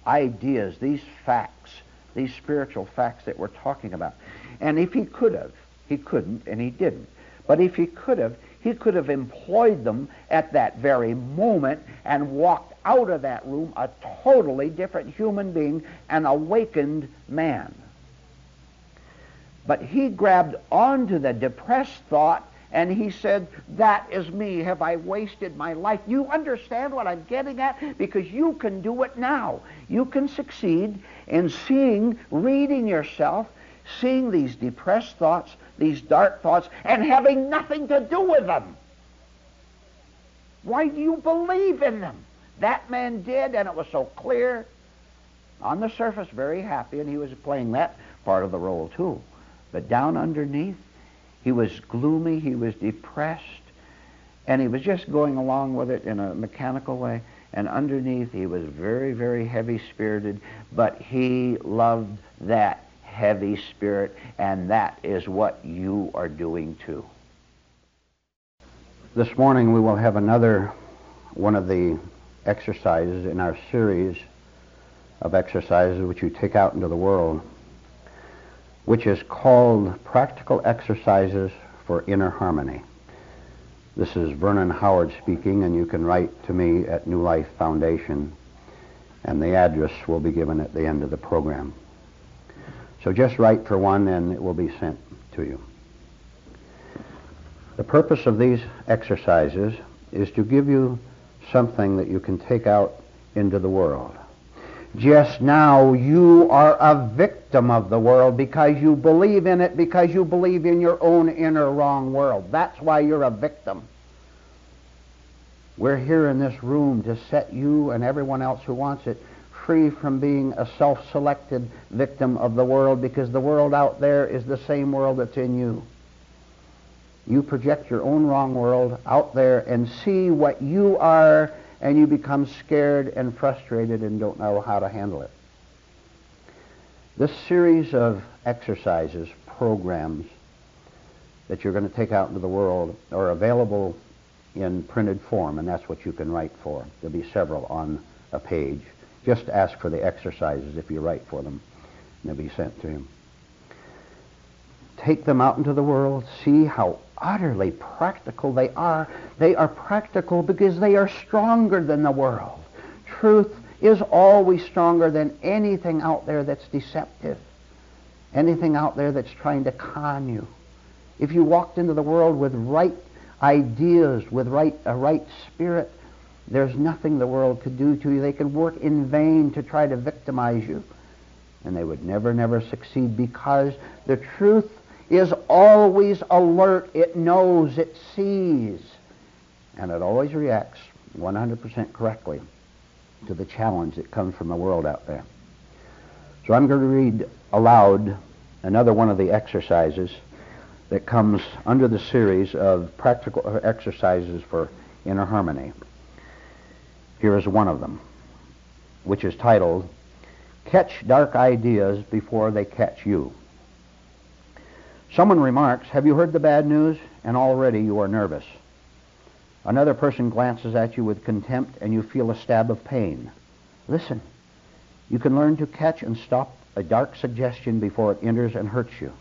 ideas, these facts, these spiritual facts that we're talking about, and if he could have, he couldn't and he didn't, but if he could have employed them at that very moment and walked out of that room a totally different human being, an awakened man. But he grabbed onto the depressed thought and he said, that is me. Have I wasted my life? You understand what I'm getting at? Because you can do it now. You can succeed in reading yourself, seeing these depressed thoughts, these dark thoughts, and having nothing to do with them. Why do you believe in them? That man did, and it was so clear. On the surface, very happy, and he was playing that part of the role too. But down underneath, he was gloomy, he was depressed, and he was just going along with it in a mechanical way. And underneath, he was very, very heavy-spirited, but he loved that heavy spirit, and that is what you are doing too. This morning, we will have another one of the exercises in our series of exercises which you take out into the world, which is called Practical Exercises for Inner Harmony. This is Vernon Howard speaking, and you can write to me at New Life Foundation, and the address will be given at the end of the program. So just write for one, and it will be sent to you. The purpose of these exercises is to give you something that you can take out into the world. Just now you are a victim of the world because you believe in it, because you believe in your own inner wrong world. That's why you're a victim. We're here in this room to set you and everyone else who wants it free from being a self-selected victim of the world, because the world out there is the same world that's in you. You project your own wrong world out there and see what you are, and you become scared and frustrated and don't know how to handle it. This series of exercises, programs that you're going to take out into the world are available in printed form, and that's what you can write for. There'll be several on a page. Just ask for the exercises if you write for them, and they'll be sent to you. Take them out into the world, see how utterly practical they are. They are practical because they are stronger than the world. Truth is always stronger than anything out there that's deceptive, anything out there that's trying to con you. If you walked into the world with right ideas, with a right spirit, there's nothing the world could do to you. They could work in vain to try to victimize you, and they would never succeed, because the truth is always alert. It knows, it sees, and it always reacts 100% correctly to the challenge that comes from the world out there. So I'm going to read aloud another one of the exercises that comes under the series of practical exercises for inner harmony. Here is one of them, which is titled, Catch Dark Ideas Before They Catch You. Someone remarks, have you heard the bad news? And already you are nervous. Another person glances at you with contempt and you feel a stab of pain. Listen, you can learn to catch and stop a dark suggestion before it enters and hurts you.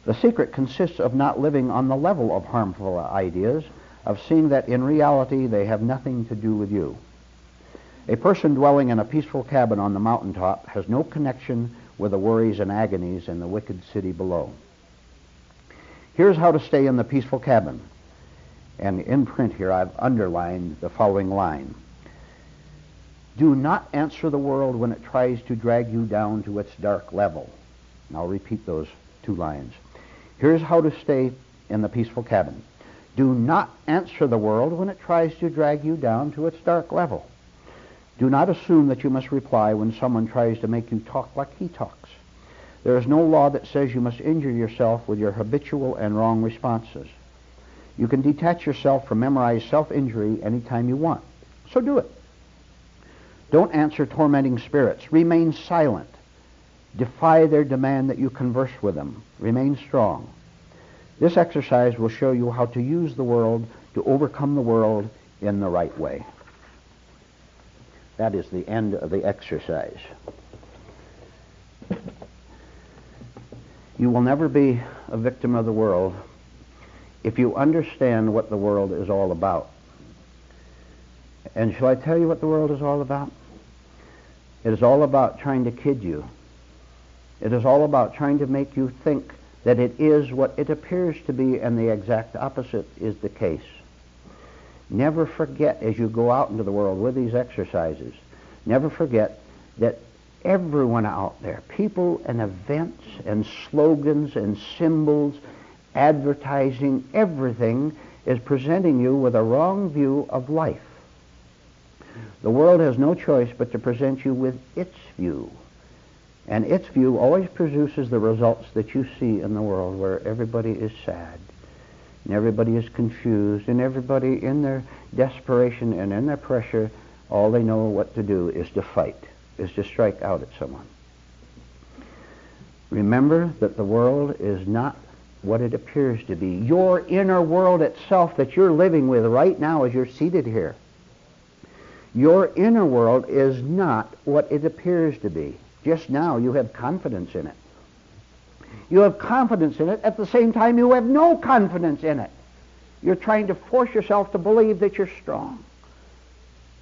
The secret consists of not living on the level of harmful ideas, of seeing that in reality they have nothing to do with you. A person dwelling in a peaceful cabin on the mountaintop has no connection with the worries and agonies in the wicked city below. Here's how to stay in the peaceful cabin. And in print here I've underlined the following line. Do not answer the world when it tries to drag you down to its dark level. And I'll repeat those two lines. Here's how to stay in the peaceful cabin. Do not answer the world when it tries to drag you down to its dark level. Do not assume that you must reply when someone tries to make you talk like he talks. There is no law that says you must injure yourself with your habitual and wrong responses. You can detach yourself from memorized self-injury anytime you want. So do it. Don't answer tormenting spirits. Remain silent. Defy their demand that you converse with them. Remain strong. This exercise will show you how to use the world to overcome the world in the right way. That is the end of the exercise. You will never be a victim of the world if you understand what the world is all about. And shall I tell you what the world is all about? It is all about trying to kid you. It is all about trying to make you think that it is what it appears to be, and the exact opposite is the case. Never forget, as you go out into the world with these exercises, never forget that everyone out there, people and events and slogans and symbols, advertising, everything is presenting you with a wrong view of life. The world has no choice but to present you with its view. And its view always produces the results that you see in the world, where everybody is sad, and everybody is confused, and everybody in their desperation and in their pressure, all they know what to do is to fight, is to strike out at someone. Remember that the world is not what it appears to be. Your inner world itself that you're living with right now as you're seated here, your inner world is not what it appears to be. Just now you have confidence in it. You have confidence in it. At the same time, you have no confidence in it. You're trying to force yourself to believe that you're strong,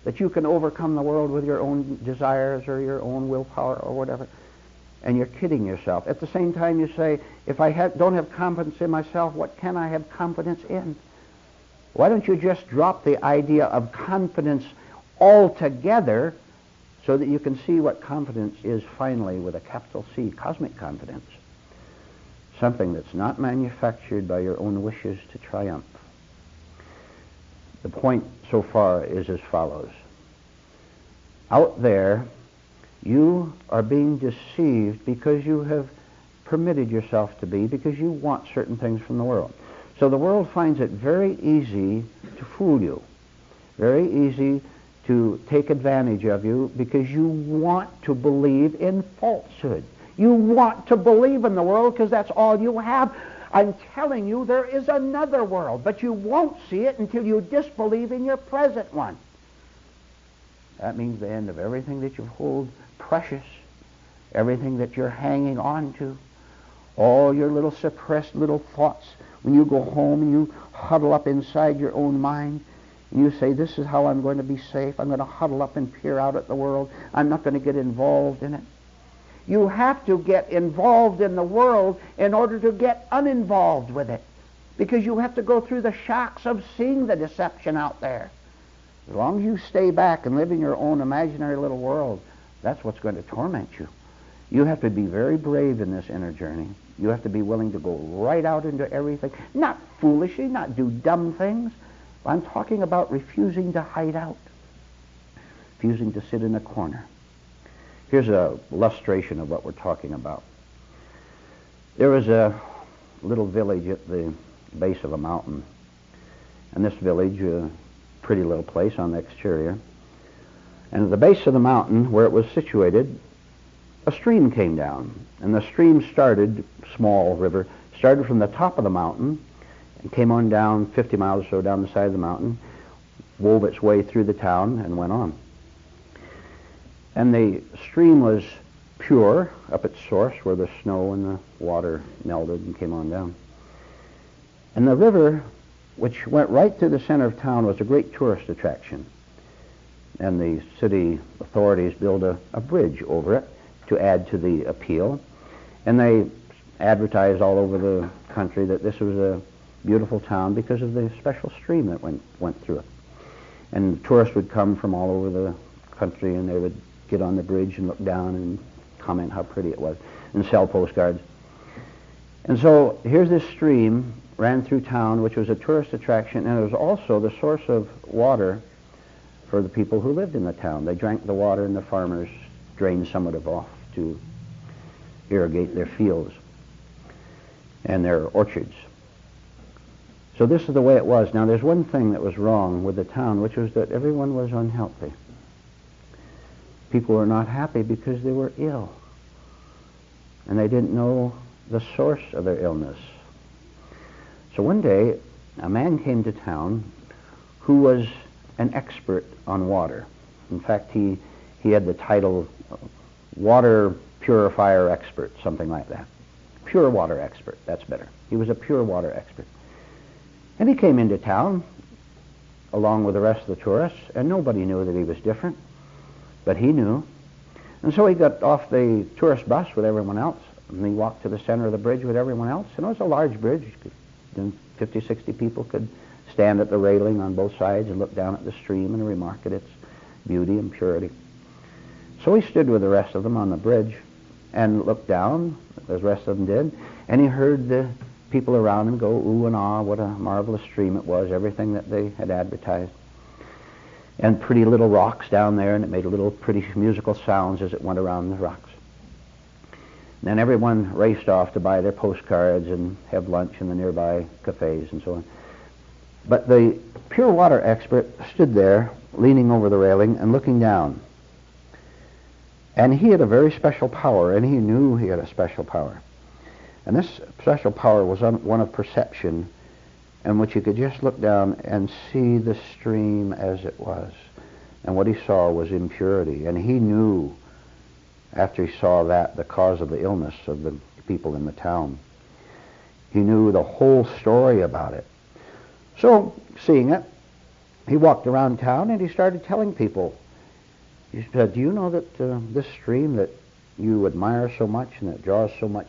that you can overcome the world with your own desires or your own willpower or whatever, and you're kidding yourself. At the same time, you say, if I don't have confidence in myself, what can I have confidence in? Why don't you just drop the idea of confidence altogether so that you can see what confidence is finally with a capital C, cosmic confidence. Something that's not manufactured by your own wishes to triumph. The point so far is as follows. Out there, you are being deceived because you have permitted yourself to be, because you want certain things from the world. So the world finds it very easy to fool you, very easy to take advantage of you, because you want to believe in falsehood. You want to believe in the world because that's all you have. I'm telling you, there is another world, but you won't see it until you disbelieve in your present one. That means the end of everything that you hold precious, everything that you're hanging on to, all your little suppressed little thoughts. When you go home and you huddle up inside your own mind, and you say, this is how I'm going to be safe. I'm going to huddle up and peer out at the world. I'm not going to get involved in it. You have to get involved in the world in order to get uninvolved with it, because you have to go through the shocks of seeing the deception out there. As long as you stay back and live in your own imaginary little world, that's what's going to torment you. You have to be very brave in this inner journey. You have to be willing to go right out into everything, not foolishly, not do dumb things. I'm talking about refusing to hide out, refusing to sit in a corner. Here's an illustration of what we're talking about. There was a little village at the base of a mountain. And this village, a pretty little place on the exterior. And at the base of the mountain, where it was situated, a stream came down. And the stream started, small river, started from the top of the mountain and came on down 50 miles or so down the side of the mountain, wove its way through the town and went on. And the stream was pure up its source, where the snow and the water melted and came on down. And the river, which went right through the center of town, was a great tourist attraction. And the city authorities built a bridge over it to add to the appeal. And they advertised all over the country that this was a beautiful town because of the special stream that went through it. And tourists would come from all over the country, and they would get on the bridge and look down and comment how pretty it was and sell postcards. And so here's this stream ran through town, which was a tourist attraction, and it was also the source of water for the people who lived in the town. They drank the water, and the farmers drained some of it off to irrigate their fields and their orchards. So this is the way it was. Now, there's one thing that was wrong with the town, which was that everyone was unhealthy. People were not happy because they were ill, and they didn't know the source of their illness. So one day, a man came to town who was an expert on water. In fact, he had the title water purifier expert, something like that. Pure water expert, that's better. He was a pure water expert. And he came into town along with the rest of the tourists, and nobody knew that he was different. But he knew. And so he got off the tourist bus with everyone else, and he walked to the center of the bridge with everyone else. And it was a large bridge. 50, 60 people could stand at the railing on both sides and look down at the stream and remark at its beauty and purity. So he stood with the rest of them on the bridge and looked down, as the rest of them did, and he heard the people around him go ooh and ah, what a marvelous stream it was, everything that they had advertised. And pretty little rocks down there, and it made little pretty musical sounds as it went around the rocks. And then everyone raced off to buy their postcards and have lunch in the nearby cafes and so on. But the pure water expert stood there, leaning over the railing and looking down. And he had a very special power, and he knew he had a special power. And this special power was one of perception, in which you could just look down and see the stream as it was. And what he saw was impurity. And he knew, after he saw that, the cause of the illness of the people in the town. He knew the whole story about it. So, seeing it, he walked around town and he started telling people. He said, do you know that this stream that you admire so much and that draws so much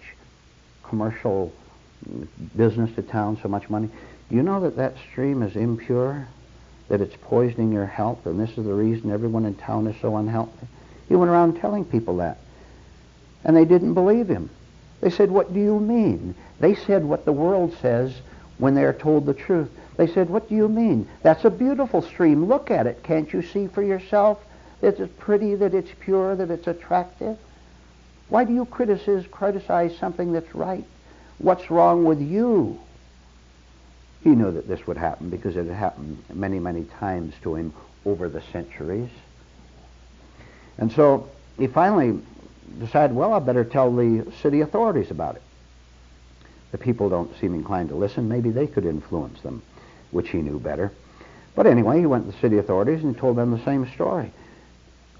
commercial business to town, so much money, do you know that that stream is impure, that it's poisoning your health, and this is the reason everyone in town is so unhealthy? He went around telling people that. And they didn't believe him. They said, "What do you mean?" They said what the world says when they're told the truth. They said, "What do you mean? That's a beautiful stream. Look at it. Can't you see for yourself that it's pretty, that it's pure, that it's attractive? Why do you criticize something that's right? What's wrong with you?" He knew that this would happen because it had happened many, many times to him over the centuries. And so he finally decided, well, I better tell the city authorities about it. The people don't seem inclined to listen. Maybe they could influence them, which he knew better. But anyway, he went to the city authorities and told them the same story.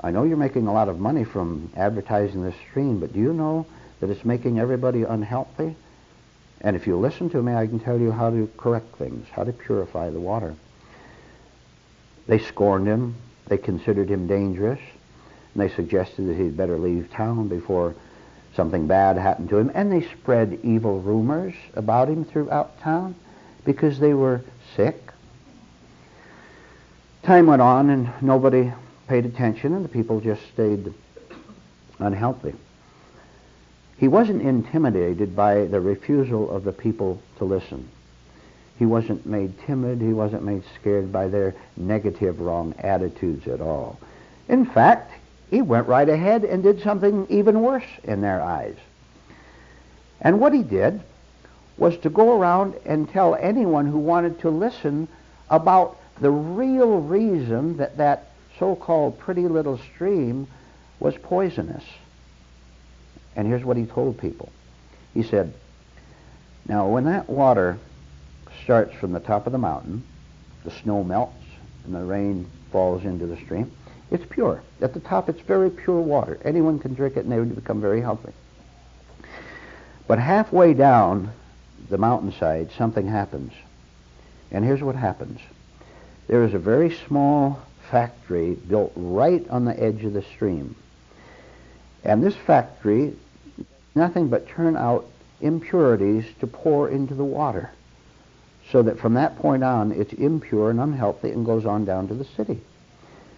"I know you're making a lot of money from advertising this stream, but do you know that it's making everybody unhealthy? And if you listen to me, I can tell you how to correct things, how to purify the water." They scorned him. They considered him dangerous. And they suggested that he'd better leave town before something bad happened to him. And they spread evil rumors about him throughout town because they were sick. Time went on and nobody paid attention, and the people just stayed unhealthy. He wasn't intimidated by the refusal of the people to listen. He wasn't made timid. He wasn't made scared by their negative, wrong attitudes at all. In fact, he went right ahead and did something even worse in their eyes. And what he did was to go around and tell anyone who wanted to listen about the real reason that that so-called pretty little stream was poisonous. And here's what he told people. He said, "Now, when that water starts from the top of the mountain, the snow melts and the rain falls into the stream, it's pure. At the top, it's very pure water. Anyone can drink it and they would become very healthy. But halfway down the mountainside, something happens. And here's what happens. There is a very small factory built right on the edge of the stream. And this factory, nothing but turn out impurities to pour into the water, so that from that point on, it's impure and unhealthy and goes on down to the city.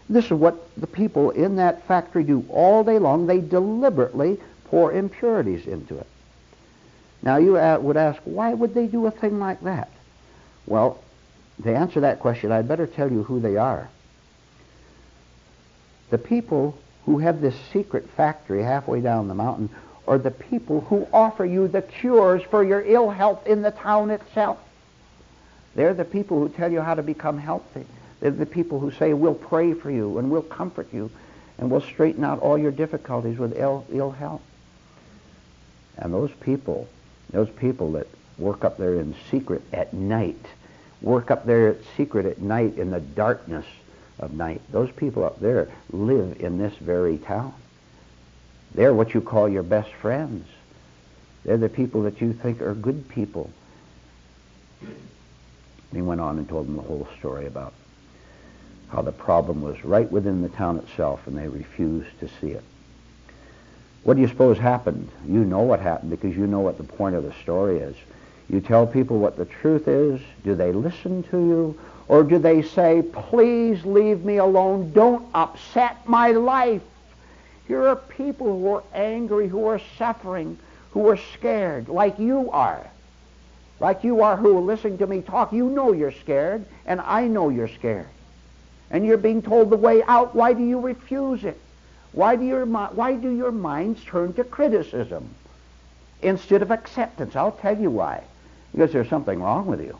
This is what the people in that factory do all day long. They deliberately pour impurities into it. Now you would ask, why would they do a thing like that? Well, to answer that question, I'd better tell you who they are. The people who have this secret factory halfway down the mountain are the people who offer you the cures for your ill health in the town itself. They're the people who tell you how to become healthy. They're the people who say, we'll pray for you and we'll comfort you and we'll straighten out all your difficulties with ill health. And those people that work up there in secret at night, work up there secret at night in the darkness of night, those people up there live in this very town. They're what you call your best friends. They're the people that you think are good people. He went on and told them the whole story about how the problem was right within the town itself and they refused to see it. What do you suppose happened? You know what happened because you know what the point of the story is. You tell people what the truth is. Do they listen to you? Or do they say, please leave me alone, don't upset my life? Here are people who are angry, who are suffering, who are scared, like you are. Like you are who are listening to me talk. You know you're scared, and I know you're scared. And you're being told the way out. Why do you refuse it? Why do your minds turn to criticism instead of acceptance? I'll tell you why. Because there's something wrong with you.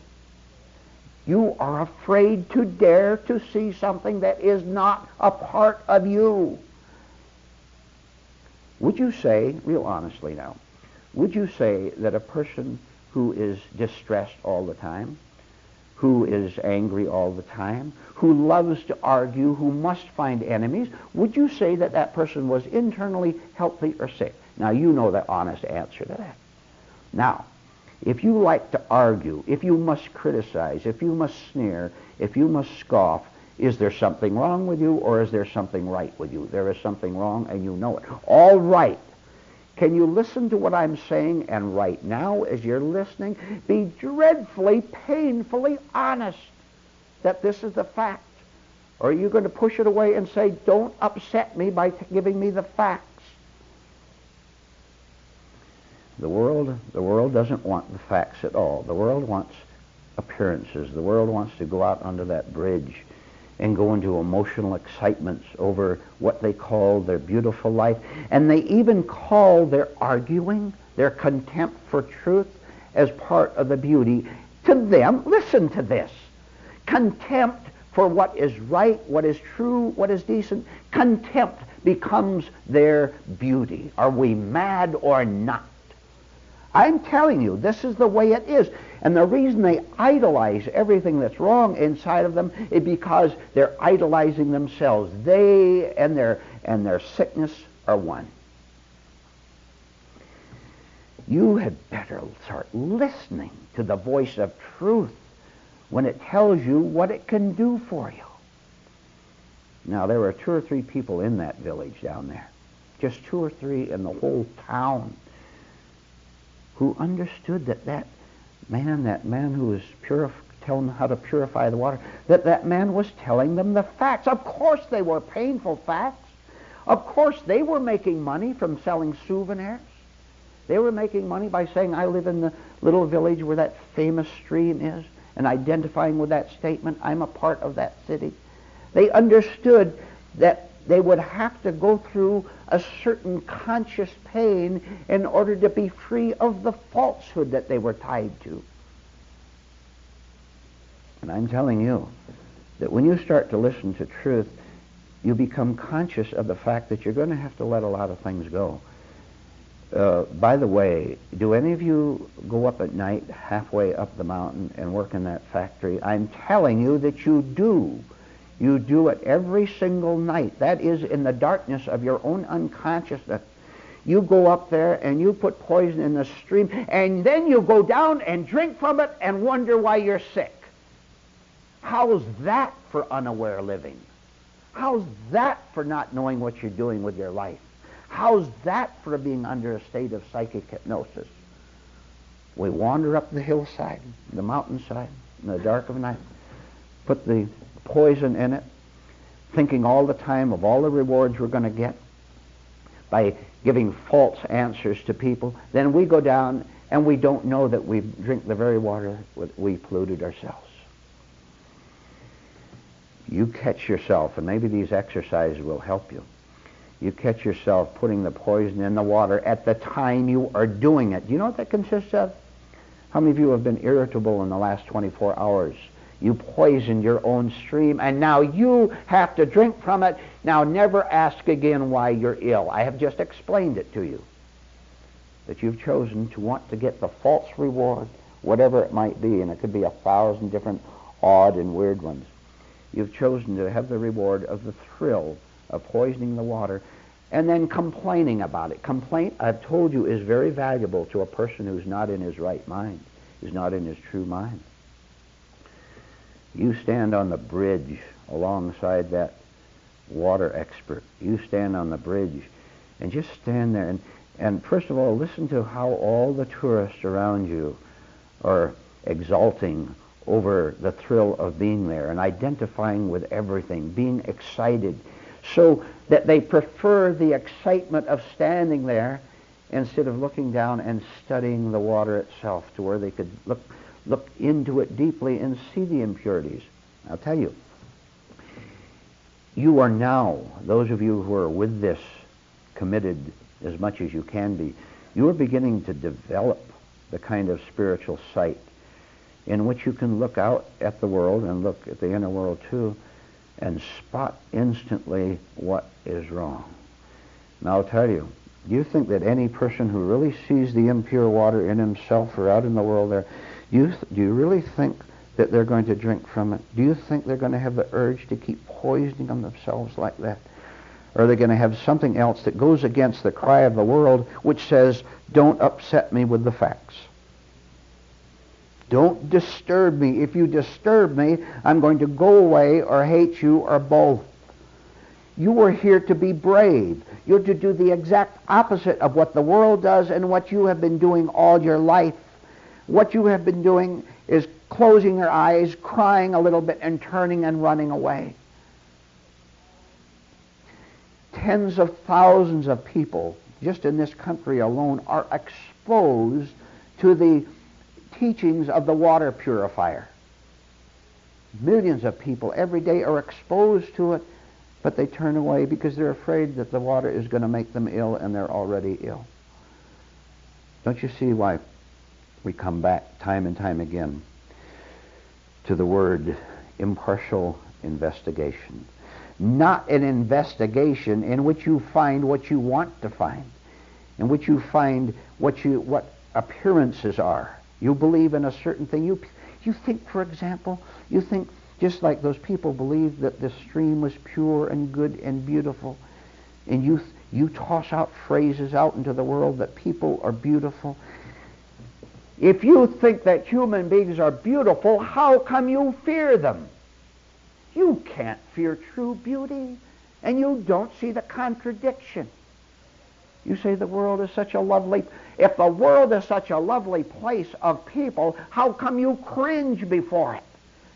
You are afraid to dare to see something that is not a part of you. Would you say, real honestly now, would you say that a person who is distressed all the time, who is angry all the time, who loves to argue, who must find enemies, would you say that that person was internally healthy or sick? Now, you know the honest answer to that. Now, if you like to argue, if you must criticize, if you must sneer, if you must scoff, is there something wrong with you or is there something right with you? There is something wrong and you know it. All right. Can you listen to what I'm saying? And right now, as you're listening, be dreadfully, painfully honest that this is the fact. Or are you going to push it away and say, don't upset me by giving me the facts? The world doesn't want the facts at all. The world wants appearances. The world wants to go out onto that bridge and go into emotional excitements over what they call their beautiful life. And they even call their arguing, their contempt for truth, as part of the beauty. To them, listen to this, contempt for what is right, what is true, what is decent, contempt becomes their beauty. Are we mad or not? I'm telling you, this is the way it is. And the reason they idolize everything that's wrong inside of them is because they're idolizing themselves. They and their sickness are one. You had better start listening to the voice of truth when it tells you what it can do for you. Now, there were 2 or 3 people in that village down there, just 2 or 3 in the whole town, who understood that man who was telling them how to purify the water, that man was telling them the facts. Of course they were painful facts. Of course they were making money from selling souvenirs. They were making money by saying, I live in the little village where that famous stream is, and identifying with that statement, I'm a part of that city. They understood that they would have to go through a certain conscious pain in order to be free of the falsehood that they were tied to. And I'm telling you that when you start to listen to truth, you become conscious of the fact that you're going to have to let a lot of things go. By the way, do any of you go up at night halfway up the mountain and work in that factory? I'm telling you that you do. You do it every single night. That is in the darkness of your own unconsciousness. You go up there and you put poison in the stream, and then you go down and drink from it and wonder why you're sick. How's that for unaware living? How's that for not knowing what you're doing with your life? How's that for being under a state of psychic hypnosis? We wander up the hillside, the mountainside, in the dark of night, put the poison in it, thinking all the time of all the rewards we're going to get by giving false answers to people. Then we go down and we don't know that we drink the very water we polluted ourselves. You catch yourself, and maybe these exercises will help you. You catch yourself putting the poison in the water at the time you are doing it. Do you know what that consists of? How many of you have been irritable in the last 24 hours? You poisoned your own stream, and now you have to drink from it. Now never ask again why you're ill. I have just explained it to you. That you've chosen to want to get the false reward, whatever it might be, and it could be 1,000 different odd and weird ones. You've chosen to have the reward of the thrill of poisoning the water and then complaining about it. Complaint, I've told you, is very valuable to a person who's not in his right mind, who's not in his true mind. You stand on the bridge alongside that water expert. You stand on the bridge and just stand there and first of all, listen to how all the tourists around you are exulting over the thrill of being there and identifying with everything, being excited, so that they prefer the excitement of standing there instead of looking down and studying the water itself to where they could look into it deeply and see the impurities. I'll tell you, you are now, those of you who are with this, committed as much as you can be, you are beginning to develop the kind of spiritual sight in which you can look out at the world and look at the inner world too and spot instantly what is wrong. Now I'll tell you, do you think that any person who really sees the impure water in himself or out in the world there, do you really think that they're going to drink from it? Do you think they're going to have the urge to keep poisoning themselves like that? Or are they going to have something else that goes against the cry of the world, which says, don't upset me with the facts? Don't disturb me. If you disturb me, I'm going to go away or hate you or both. You are here to be brave. You're to do the exact opposite of what the world does and what you have been doing all your life. What you have been doing is closing your eyes, crying a little bit, and turning and running away. tens of thousands of people, just in this country alone, are exposed to the teachings of the water purifier. Millions of people every day are exposed to it, but they turn away because they're afraid that the water is going to make them ill, and they're already ill. Don't you see why we come back time and time again to the word impartial investigation? Not an investigation in which you find what you want to find, in which you find what appearances are. You believe in a certain thing. You think, for example, you think just like those people believed that the stream was pure and good and beautiful, and you toss out phrases out into the world that people are beautiful. If you think that human beings are beautiful, how come you fear them? You can't fear true beauty, and you don't see the contradiction. You say the world is such a lovely... If the world is such a lovely place of people, how come you cringe before it?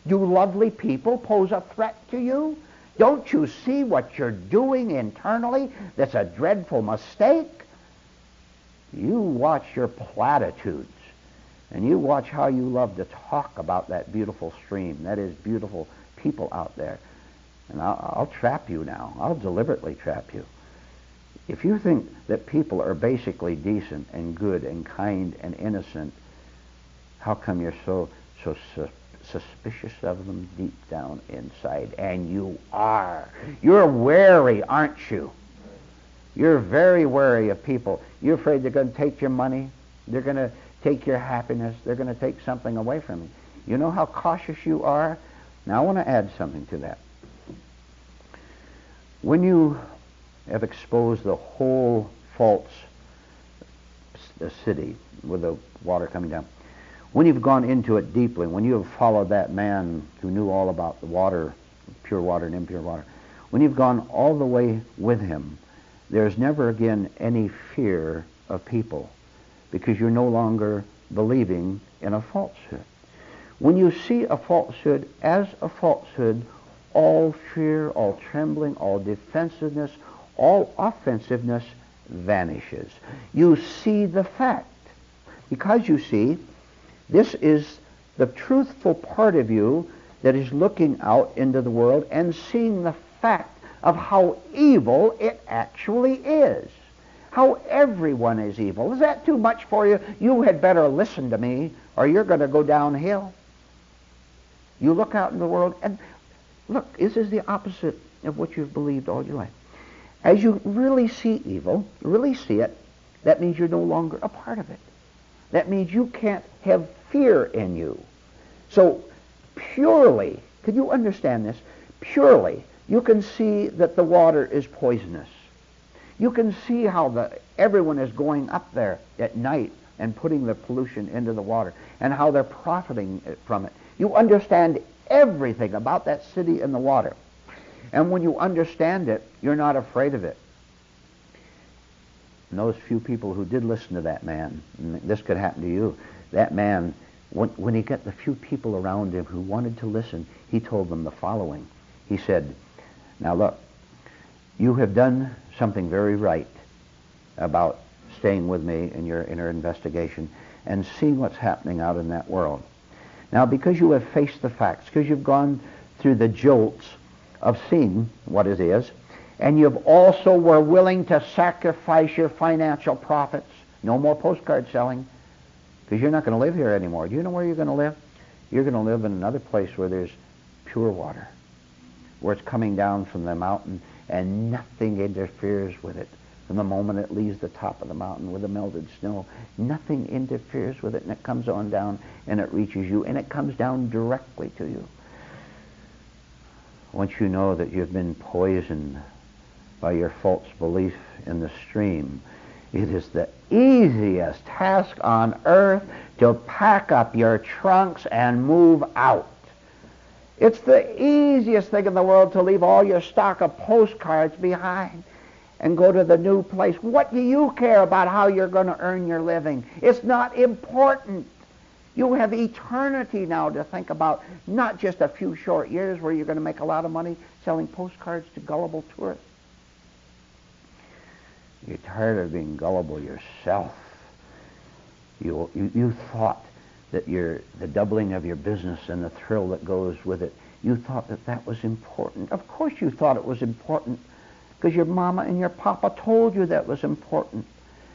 Do lovely people pose a threat to you? Don't you see what you're doing internally that's a dreadful mistake? You watch your platitudes, and you watch how you love to talk about that beautiful stream, that is, beautiful people out there. And I'll trap you now. I'll deliberately trap you. If you think that people are basically decent and good and kind and innocent, how come you're so suspicious of them deep down inside? And you are. You're wary, aren't you? You're very wary of people. You're afraid they're going to take your money. They're going to take your happiness. They're going to take something away from you. You know how cautious you are? Now I want to add something to that. When you have exposed the whole false city with the water coming down, when you've gone into it deeply, when you have followed that man who knew all about the water, pure water and impure water, when you've gone all the way with him, there's never again any fear of people, because you're no longer believing in a falsehood. When you see a falsehood as a falsehood, all fear, all trembling, all defensiveness, all offensiveness vanishes. You see the fact. Because you see, this is the truthful part of you that is looking out into the world and seeing the fact of how evil it actually is. How everyone is evil. Is that too much for you? You had better listen to me, or you're going to go downhill. You look out in the world, and look, this is the opposite of what you've believed all your life. As you really see evil, really see it, that means you're no longer a part of it. That means you can't have fear in you. So purely, could you understand this? Purely, you can see that the water is poisonous. You can see how everyone is going up there at night and putting the pollution into the water, and how they're profiting from it. You understand everything about that city and the water. And when you understand it, you're not afraid of it. And those few people who did listen to that man, and this could happen to you, that man, when he got the few people around him who wanted to listen, he told them the following. He said, now look, you have done something very right about staying with me in your inner investigation and seeing what's happening out in that world. Now, because you have faced the facts, because you've gone through the jolts of seeing what it is, and you've also were willing to sacrifice your financial profits, no more postcard selling, because you're not going to live here anymore. Do you know where you're going to live? You're going to live in another place where there's pure water, where it's coming down from the mountain and nothing interferes with it. From the moment it leaves the top of the mountain with the melted snow, nothing interferes with it, and it comes on down and it reaches you, and it comes down directly to you. Once you know that you've been poisoned by your false belief in the stream, it is the easiest task on earth to pack up your trunks and move out. It's the easiest thing in the world to leave all your stock of postcards behind and go to the new place. What do you care about how you're going to earn your living? It's not important. You have eternity now to think about, not just a few short years where you're going to make a lot of money selling postcards to gullible tourists. You're tired of being gullible yourself. You thought that the doubling of your business and the thrill that goes with it, you thought that that was important. Of course you thought it was important, because your mama and your papa told you that was important,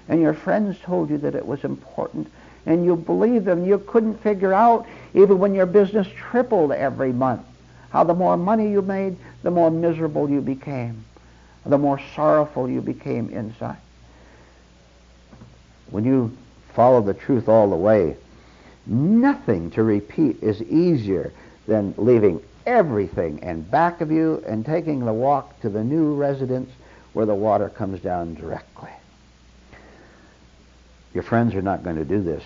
and your friends told you that it was important, and you believed them. You couldn't figure out, even when your business tripled every month, how the more money you made, the more miserable you became, the more sorrowful you became inside. When you follow the truth all the way, nothing to repeat is easier than leaving everything in back of you and taking the walk to the new residence where the water comes down directly. Your friends are not going to do this.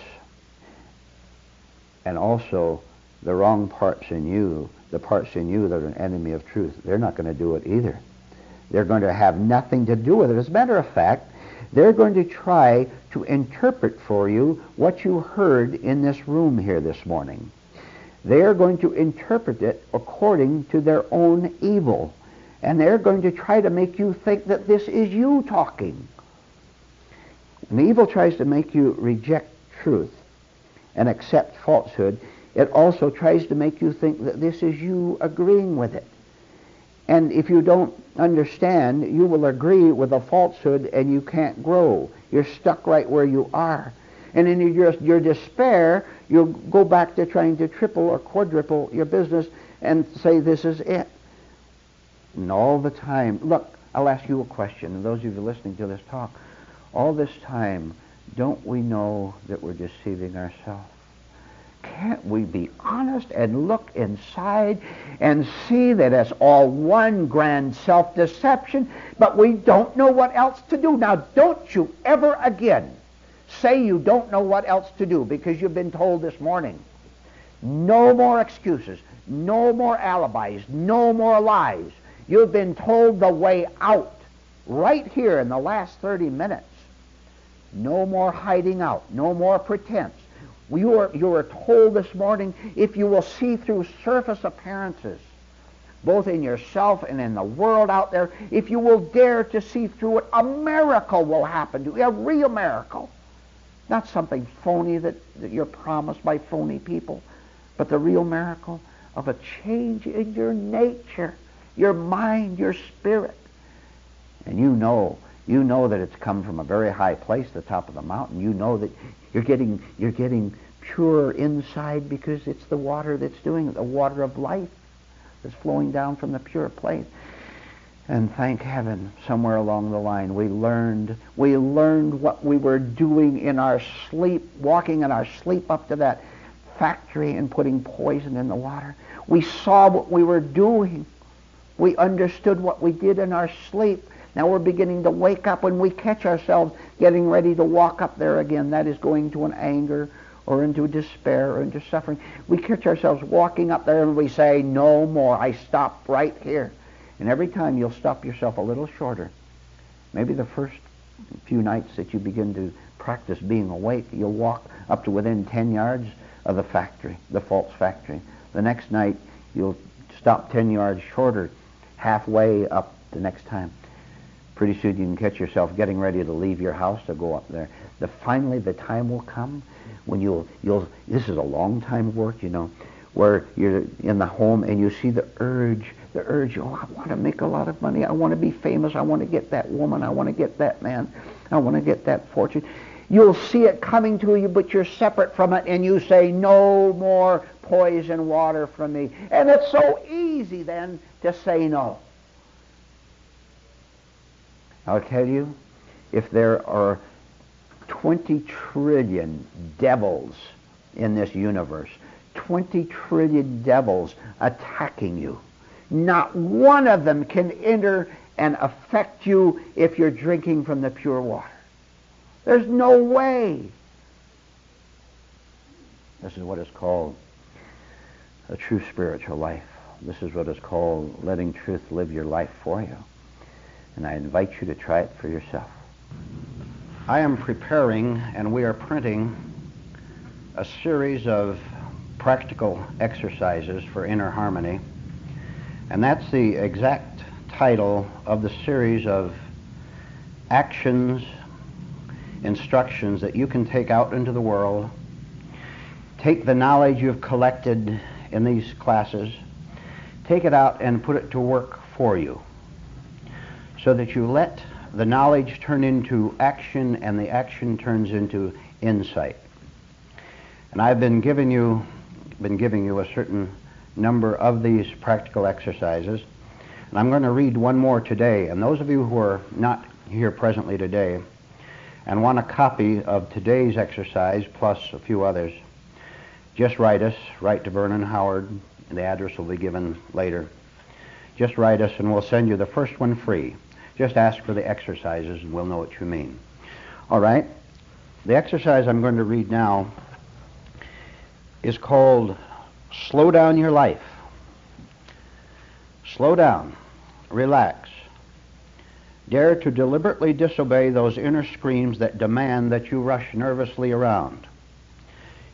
And also, the wrong parts in you, the parts in you that are an enemy of truth, they're not going to do it either. They're going to have nothing to do with it. As a matter of fact, they're going to try to interpret for you what you heard in this room here this morning. They're going to interpret it according to their own evil. And they're going to try to make you think that this is you talking. When evil tries to make you reject truth and accept falsehood, it also tries to make you think that this is you agreeing with it. And if you don't understand, you will agree with a falsehood and you can't grow. You're stuck right where you are. And in your despair, you'll go back to trying to triple or quadruple your business and say this is it. And all the time, look, I'll ask you a question, and those of you listening to this talk, all this time, don't we know that we're deceiving ourselves? Can't we be honest and look inside and see that it's all one grand self-deception, but we don't know what else to do? Now, don't you ever again say you don't know what else to do because you've been told this morning. No more excuses, no more alibis, no more lies. You've been told the way out right here in the last 30 minutes. No more hiding out, no more pretense. You were told this morning, if you will see through surface appearances, both in yourself and in the world out there, if you will dare to see through it, a miracle will happen to you, a real miracle. Not something phony that you're promised by phony people, but the real miracle of a change in your nature, your mind, your spirit. And you know that it's come from a very high place, the top of the mountain. You know that you're getting pure inside because it's the water that's doing it, the water of life that's flowing down from the pure place. And thank heaven, somewhere along the line, we learned what we were doing in our sleep, walking in our sleep up to that factory and putting poison in the water. We saw what we were doing. We understood what we did in our sleep. Now we're beginning to wake up when we catch ourselves getting ready to walk up there again. That is going to an anger or into despair or into suffering. We catch ourselves walking up there and we say, no more. I stop right here. And every time you'll stop yourself a little shorter. Maybe the first few nights that you begin to practice being awake, you'll walk up to within 10 yards of the factory, the false factory. The next night, you'll stop 10 yards shorter, halfway up the next time. Pretty soon you can catch yourself getting ready to leave your house to go up there. Finally, the time will come when you'll this is a long time work, where you're in the home and you see the urge, oh, I want to make a lot of money. I want to be famous. I want to get that woman. I want to get that man. I want to get that fortune. You'll see it coming to you, but you're separate from it, and you say, no more poison water from me. And it's so easy then to say no. I'll tell you, if there are 20 trillion devils in this universe, 20 trillion devils attacking you, not one of them can enter and affect you if you're drinking from the pure water. There's no way. This is what is called a true spiritual life. This is what is called letting truth live your life for you. And I invite you to try it for yourself. I am preparing, and we are printing, a series of practical exercises for inner harmony. And that's the exact title of the series of actions, instructions that you can take out into the world, take the knowledge you've collected in these classes, take it out and put it to work for you, so that you let the knowledge turn into action and the action turns into insight. And I've been giving you a certain number of these practical exercises, and I'm going to read one more today. And those of you who are not here presently today and want a copy of today's exercise plus a few others, just write to Vernon Howard, and the address will be given later. Just write us and we'll send you the first one free. Just ask for the exercises and we'll know what you mean. All right? The exercise I'm going to read now is called Slow Down Your Life. Slow down. Relax. Dare to deliberately disobey those inner screams that demand that you rush nervously around.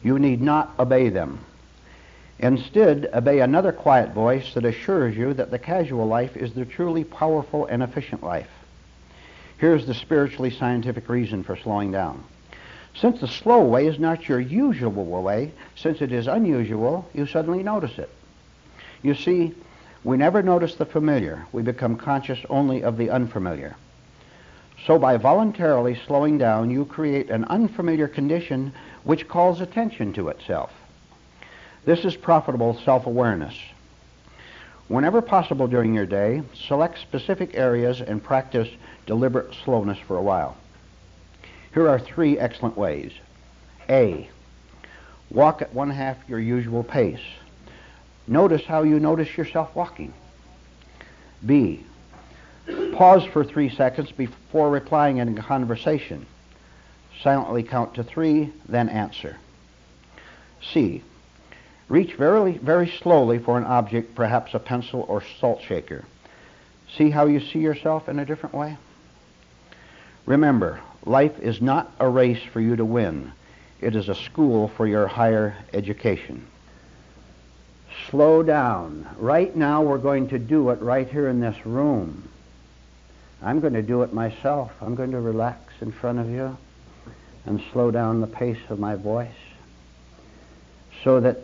You need not obey them. Instead, obey another quiet voice that assures you that the casual life is the truly powerful and efficient life. Here's the spiritually scientific reason for slowing down. Since the slow way is not your usual way, since it is unusual, you suddenly notice it. You see, we never notice the familiar. We become conscious only of the unfamiliar. So by voluntarily slowing down, you create an unfamiliar condition which calls attention to itself. This is profitable self-awareness. Whenever possible during your day, select specific areas and practice deliberate slowness for a while. Here are 3 excellent ways. A, walk at 1/2 your usual pace. Notice how you notice yourself walking. B, pause for 3 seconds before replying in a conversation. Silently count to 3, then answer. C, reach very, very slowly for an object, perhaps a pencil or salt shaker. See how you see yourself in a different way? Remember, life is not a race for you to win. It is a school for your higher education. Slow down. Right now we're going to do it right here in this room. I'm going to do it myself. I'm going to relax in front of you and slow down the pace of my voice so that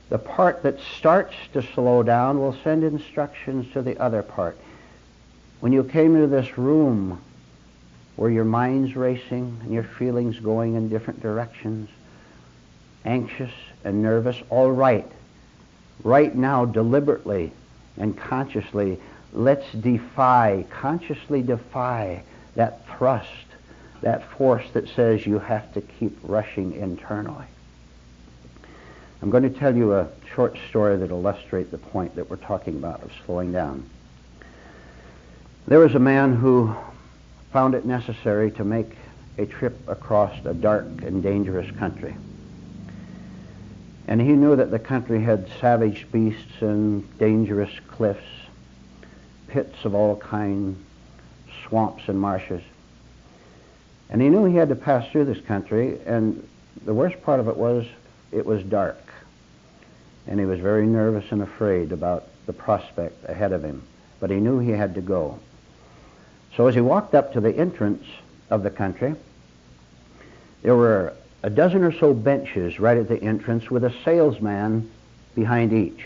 the part that starts to slow down will send instructions to the other part. When you came to this room, were your minds racing and your feelings going in different directions? Anxious and nervous? All right. Right now, deliberately and consciously, let's consciously defy that thrust, that force that says you have to keep rushing internally. I'm going to tell you a short story that will illustrate the point that we're talking about of slowing down. There was a man who found it necessary to make a trip across a dark and dangerous country. And he knew that the country had savage beasts and dangerous cliffs, pits of all kinds, swamps and marshes. And he knew he had to pass through this country, and the worst part of it was dark. And he was very nervous and afraid about the prospect ahead of him. But he knew he had to go. So as he walked up to the entrance of the country, there were a dozen or so benches right at the entrance with a salesman behind each.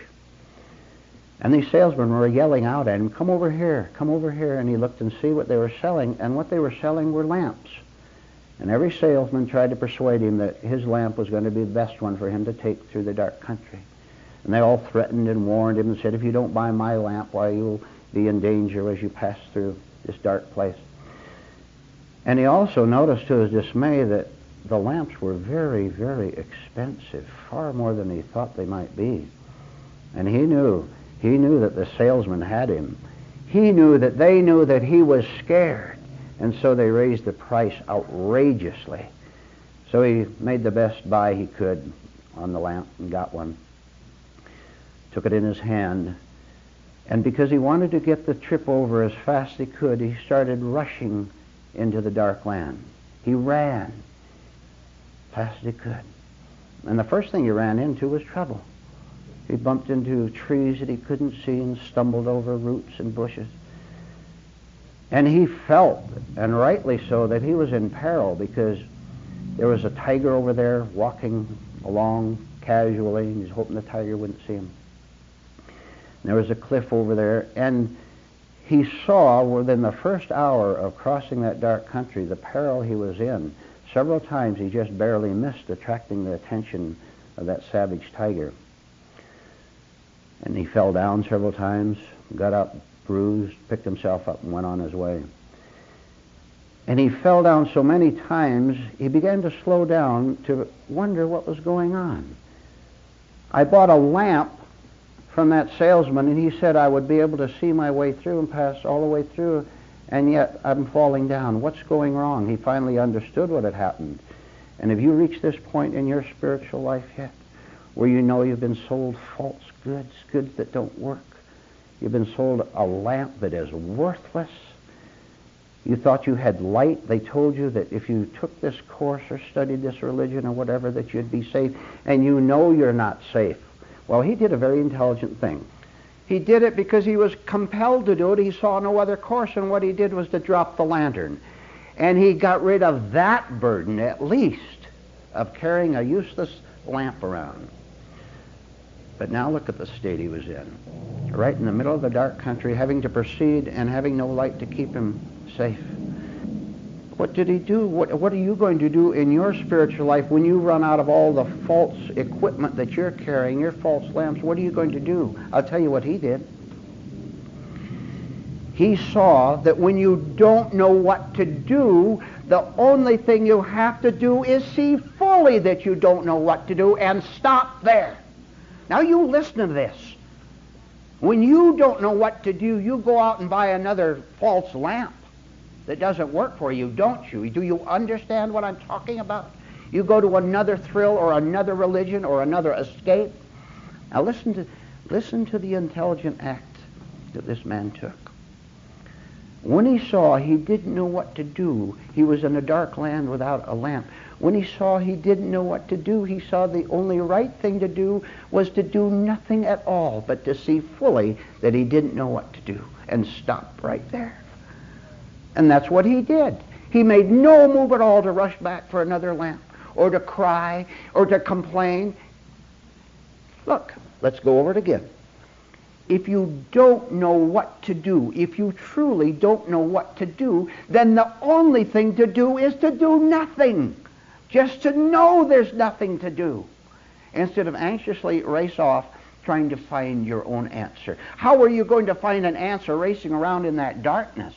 And these salesmen were yelling out at him, come over here, come over here. And he looked and see what they were selling, and what they were selling were lamps. And every salesman tried to persuade him that his lamp was going to be the best one for him to take through the dark country. And they all threatened and warned him and said, if you don't buy my lamp, why, you'll be in danger as you pass through this dark place. And he also noticed to his dismay that the lamps were very, very expensive, far more than he thought they might be. And he knew that the salesman had him. He knew that they knew that he was scared, and so they raised the price outrageously. So he made the best buy he could on the lamp and got one. Took it in his hand, and because he wanted to get the trip over as fast as he could, he started rushing into the dark land. He ran fast as he could. And the first thing he ran into was trouble. He bumped into trees that he couldn't see and stumbled over roots and bushes. And he felt, and rightly so, that he was in peril, because there was a tiger over there walking along casually, and he's hoping the tiger wouldn't see him. And there was a cliff over there, and he saw within the first hour of crossing that dark country the peril he was in. Several times he just barely missed attracting the attention of that savage tiger. And he fell down several times, got up bruised, picked himself up, and went on his way. And he fell down so many times, he began to slow down to wonder what was going on. I bought a lamp from that salesman, and he said I would be able to see my way through and pass all the way through, and yet I'm falling down. What's going wrong? He finally understood what had happened. And have you reached this point in your spiritual life yet, where you know you've been sold false goods, goods that don't work? You've been sold a lamp that is worthless. You thought you had light. They told you that if you took this course or studied this religion or whatever, that you'd be safe, and you know you're not safe. Well, he did a very intelligent thing. He did it because he was compelled to do it. He saw no other course, and what he did was to drop the lantern. And he got rid of that burden, at least, of carrying a useless lamp around. But now look at the state he was in. Right in the middle of the dark country, having to proceed and having no light to keep him safe. What did he do? What are you going to do in your spiritual life when you run out of all the false equipment that you're carrying, your false lamps? What are you going to do? I'll tell you what he did. He saw that when you don't know what to do, the only thing you have to do is see fully that you don't know what to do and stop there. Now you listen to this. When you don't know what to do, you go out and buy another false lamp that doesn't work for you, don't you? Do you understand what I'm talking about? You go to another thrill or another religion or another escape. Now listen to the intelligent act that this man took. When he saw he didn't know what to do, he was in a dark land without a lamp. When he saw he didn't know what to do, he saw the only right thing to do was to do nothing at all, but to see fully that he didn't know what to do and stop right there. And that's what he did. He made no move at all to rush back for another lamp or to cry or to complain. Look, let's go over it again. If you don't know what to do, if you truly don't know what to do, then the only thing to do is to do nothing. Just to know there's nothing to do, instead of anxiously race off trying to find your own answer. How are you going to find an answer racing around in that darkness?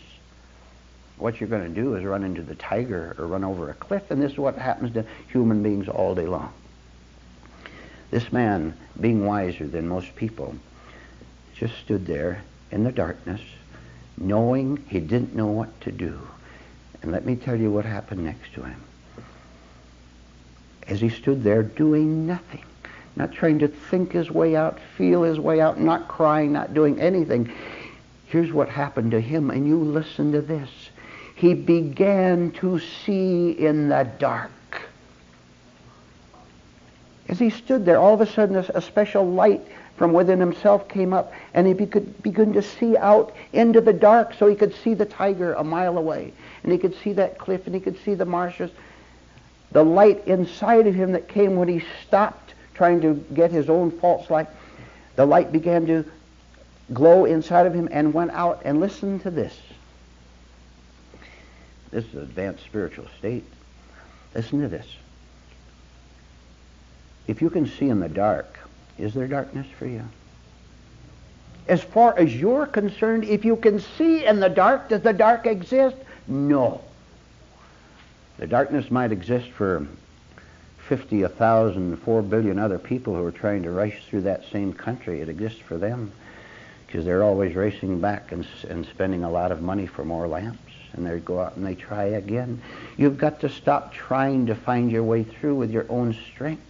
What you're going to do is run into the tiger or run over a cliff, and this is what happens to human beings all day long. This man, being wiser than most people, just stood there in the darkness, knowing he didn't know what to do. And let me tell you what happened next to him. As he stood there doing nothing, not trying to think his way out, feel his way out, not crying, not doing anything, here's what happened to him, and you listen to this. He began to see in the dark. As he stood there, all of a sudden a special light from within himself came up, and he could begin to see out into the dark, so he could see the tiger a mile away, and he could see that cliff, and he could see the marshes. The light inside of him that came when he stopped trying to get his own false light, the light began to glow inside of him and went out. And listen to this. This is an advanced spiritual state. Listen to this. If you can see in the dark, is there darkness for you? As far as you're concerned, if you can see in the dark, does the dark exist? No. The darkness might exist for 50, 1,000, 4 billion other people who are trying to race through that same country. It exists for them because they're always racing back and spending a lot of money for more lamps. And they go out and they try again. You've got to stop trying to find your way through with your own strength.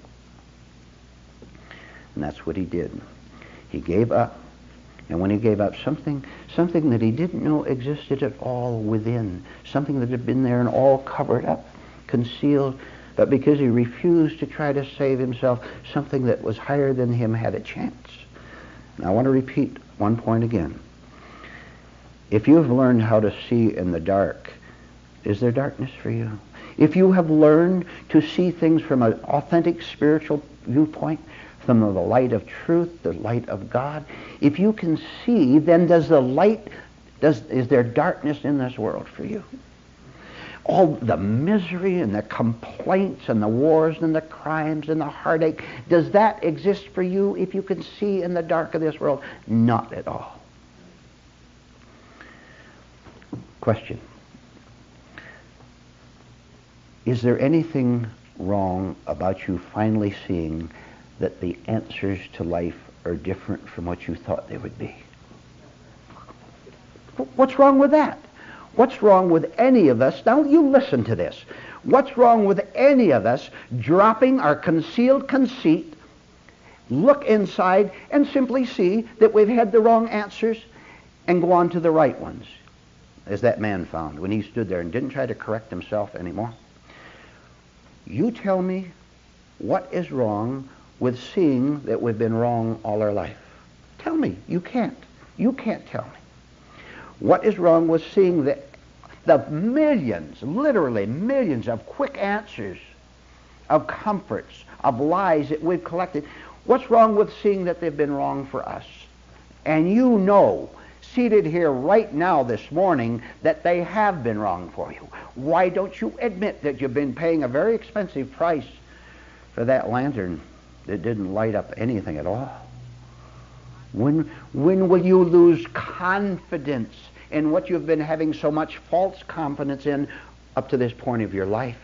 And that's what he did. He gave up. And when he gave up, something that he didn't know existed at all within, something that had been there and all covered up, concealed, but because he refused to try to save himself, something that was higher than him had a chance. Now I want to repeat one point again. If you've learned how to see in the dark, is there darkness for you? If you have learned to see things from an authentic spiritual viewpoint, from the light of truth, the light of God, if you can see, then is there darkness in this world for you? All the misery and the complaints and the wars and the crimes and the heartache, does that exist for you if you can see in the dark of this world? Not at all. Question. Is there anything wrong about you finally seeing that the answers to life are different from what you thought they would be? What's wrong with that? What's wrong with any of us? Now you listen to this. What's wrong with any of us dropping our concealed conceit, look inside, and simply see that we've had the wrong answers and go on to the right ones, as that man found when he stood there and didn't try to correct himself anymore? You tell me what is wrong with seeing that we've been wrong all our life. Tell me. You can't. You can't tell me. What is wrong with seeing that the millions, literally millions of quick answers, of comforts, of lies that we've collected? What's wrong with seeing that they've been wrong for us? And you know, seated here right now this morning, that they have been wrong for you. Why don't you admit that you've been paying a very expensive price for that lantern that didn't light up anything at all? When will you lose confidence in what you've been having so much false confidence in up to this point of your life?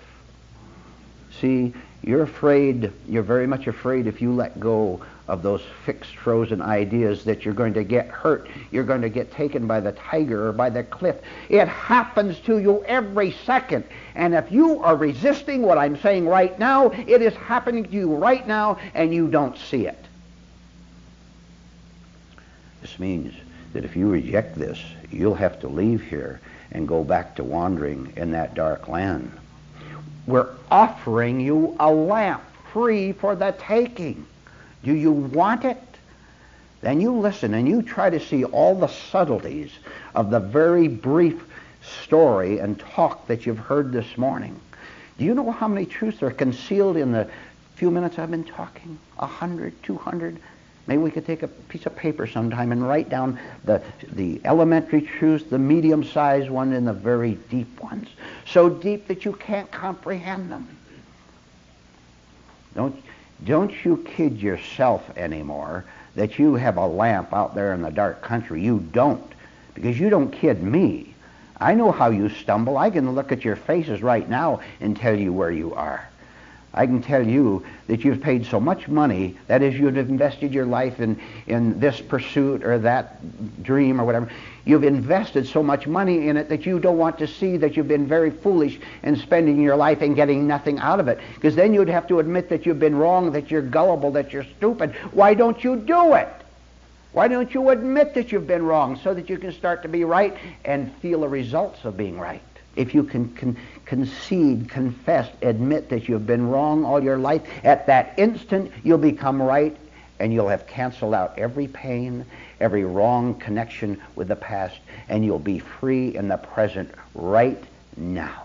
See, you're afraid, you're very much afraid if you let go of those fixed, frozen ideas that you're going to get hurt, you're going to get taken by the tiger or by the cliff. It happens to you every second. And if you are resisting what I'm saying right now, it is happening to you right now and you don't see it. This means that if you reject this, you'll have to leave here and go back to wandering in that dark land. We're offering you a lamp free for the taking. Do you want it? Then you listen and you try to see all the subtleties of the very brief story and talk that you've heard this morning. Do you know how many truths are concealed in the few minutes I've been talking? 100, 200? Maybe we could take a piece of paper sometime and write down the elementary truths, the medium-sized one, and the very deep ones. So deep that you can't comprehend them. Don't you kid yourself anymore that you have a lamp out there in the dark country. You don't, because you don't kid me. I know how you stumble. I can look at your faces right now and tell you where you are. I can tell you that you've paid so much money, that is, you've invested your life in this pursuit or that dream or whatever. You've invested so much money in it that you don't want to see that you've been very foolish in spending your life and getting nothing out of it. Because then you'd have to admit that you've been wrong, that you're gullible, that you're stupid. Why don't you do it? Why don't you admit that you've been wrong so that you can start to be right and feel the results of being right? If you can concede, confess, admit that you've been wrong all your life, at that instant you'll become right and you'll have canceled out every pain, every wrong connection with the past, and you'll be free in the present right now.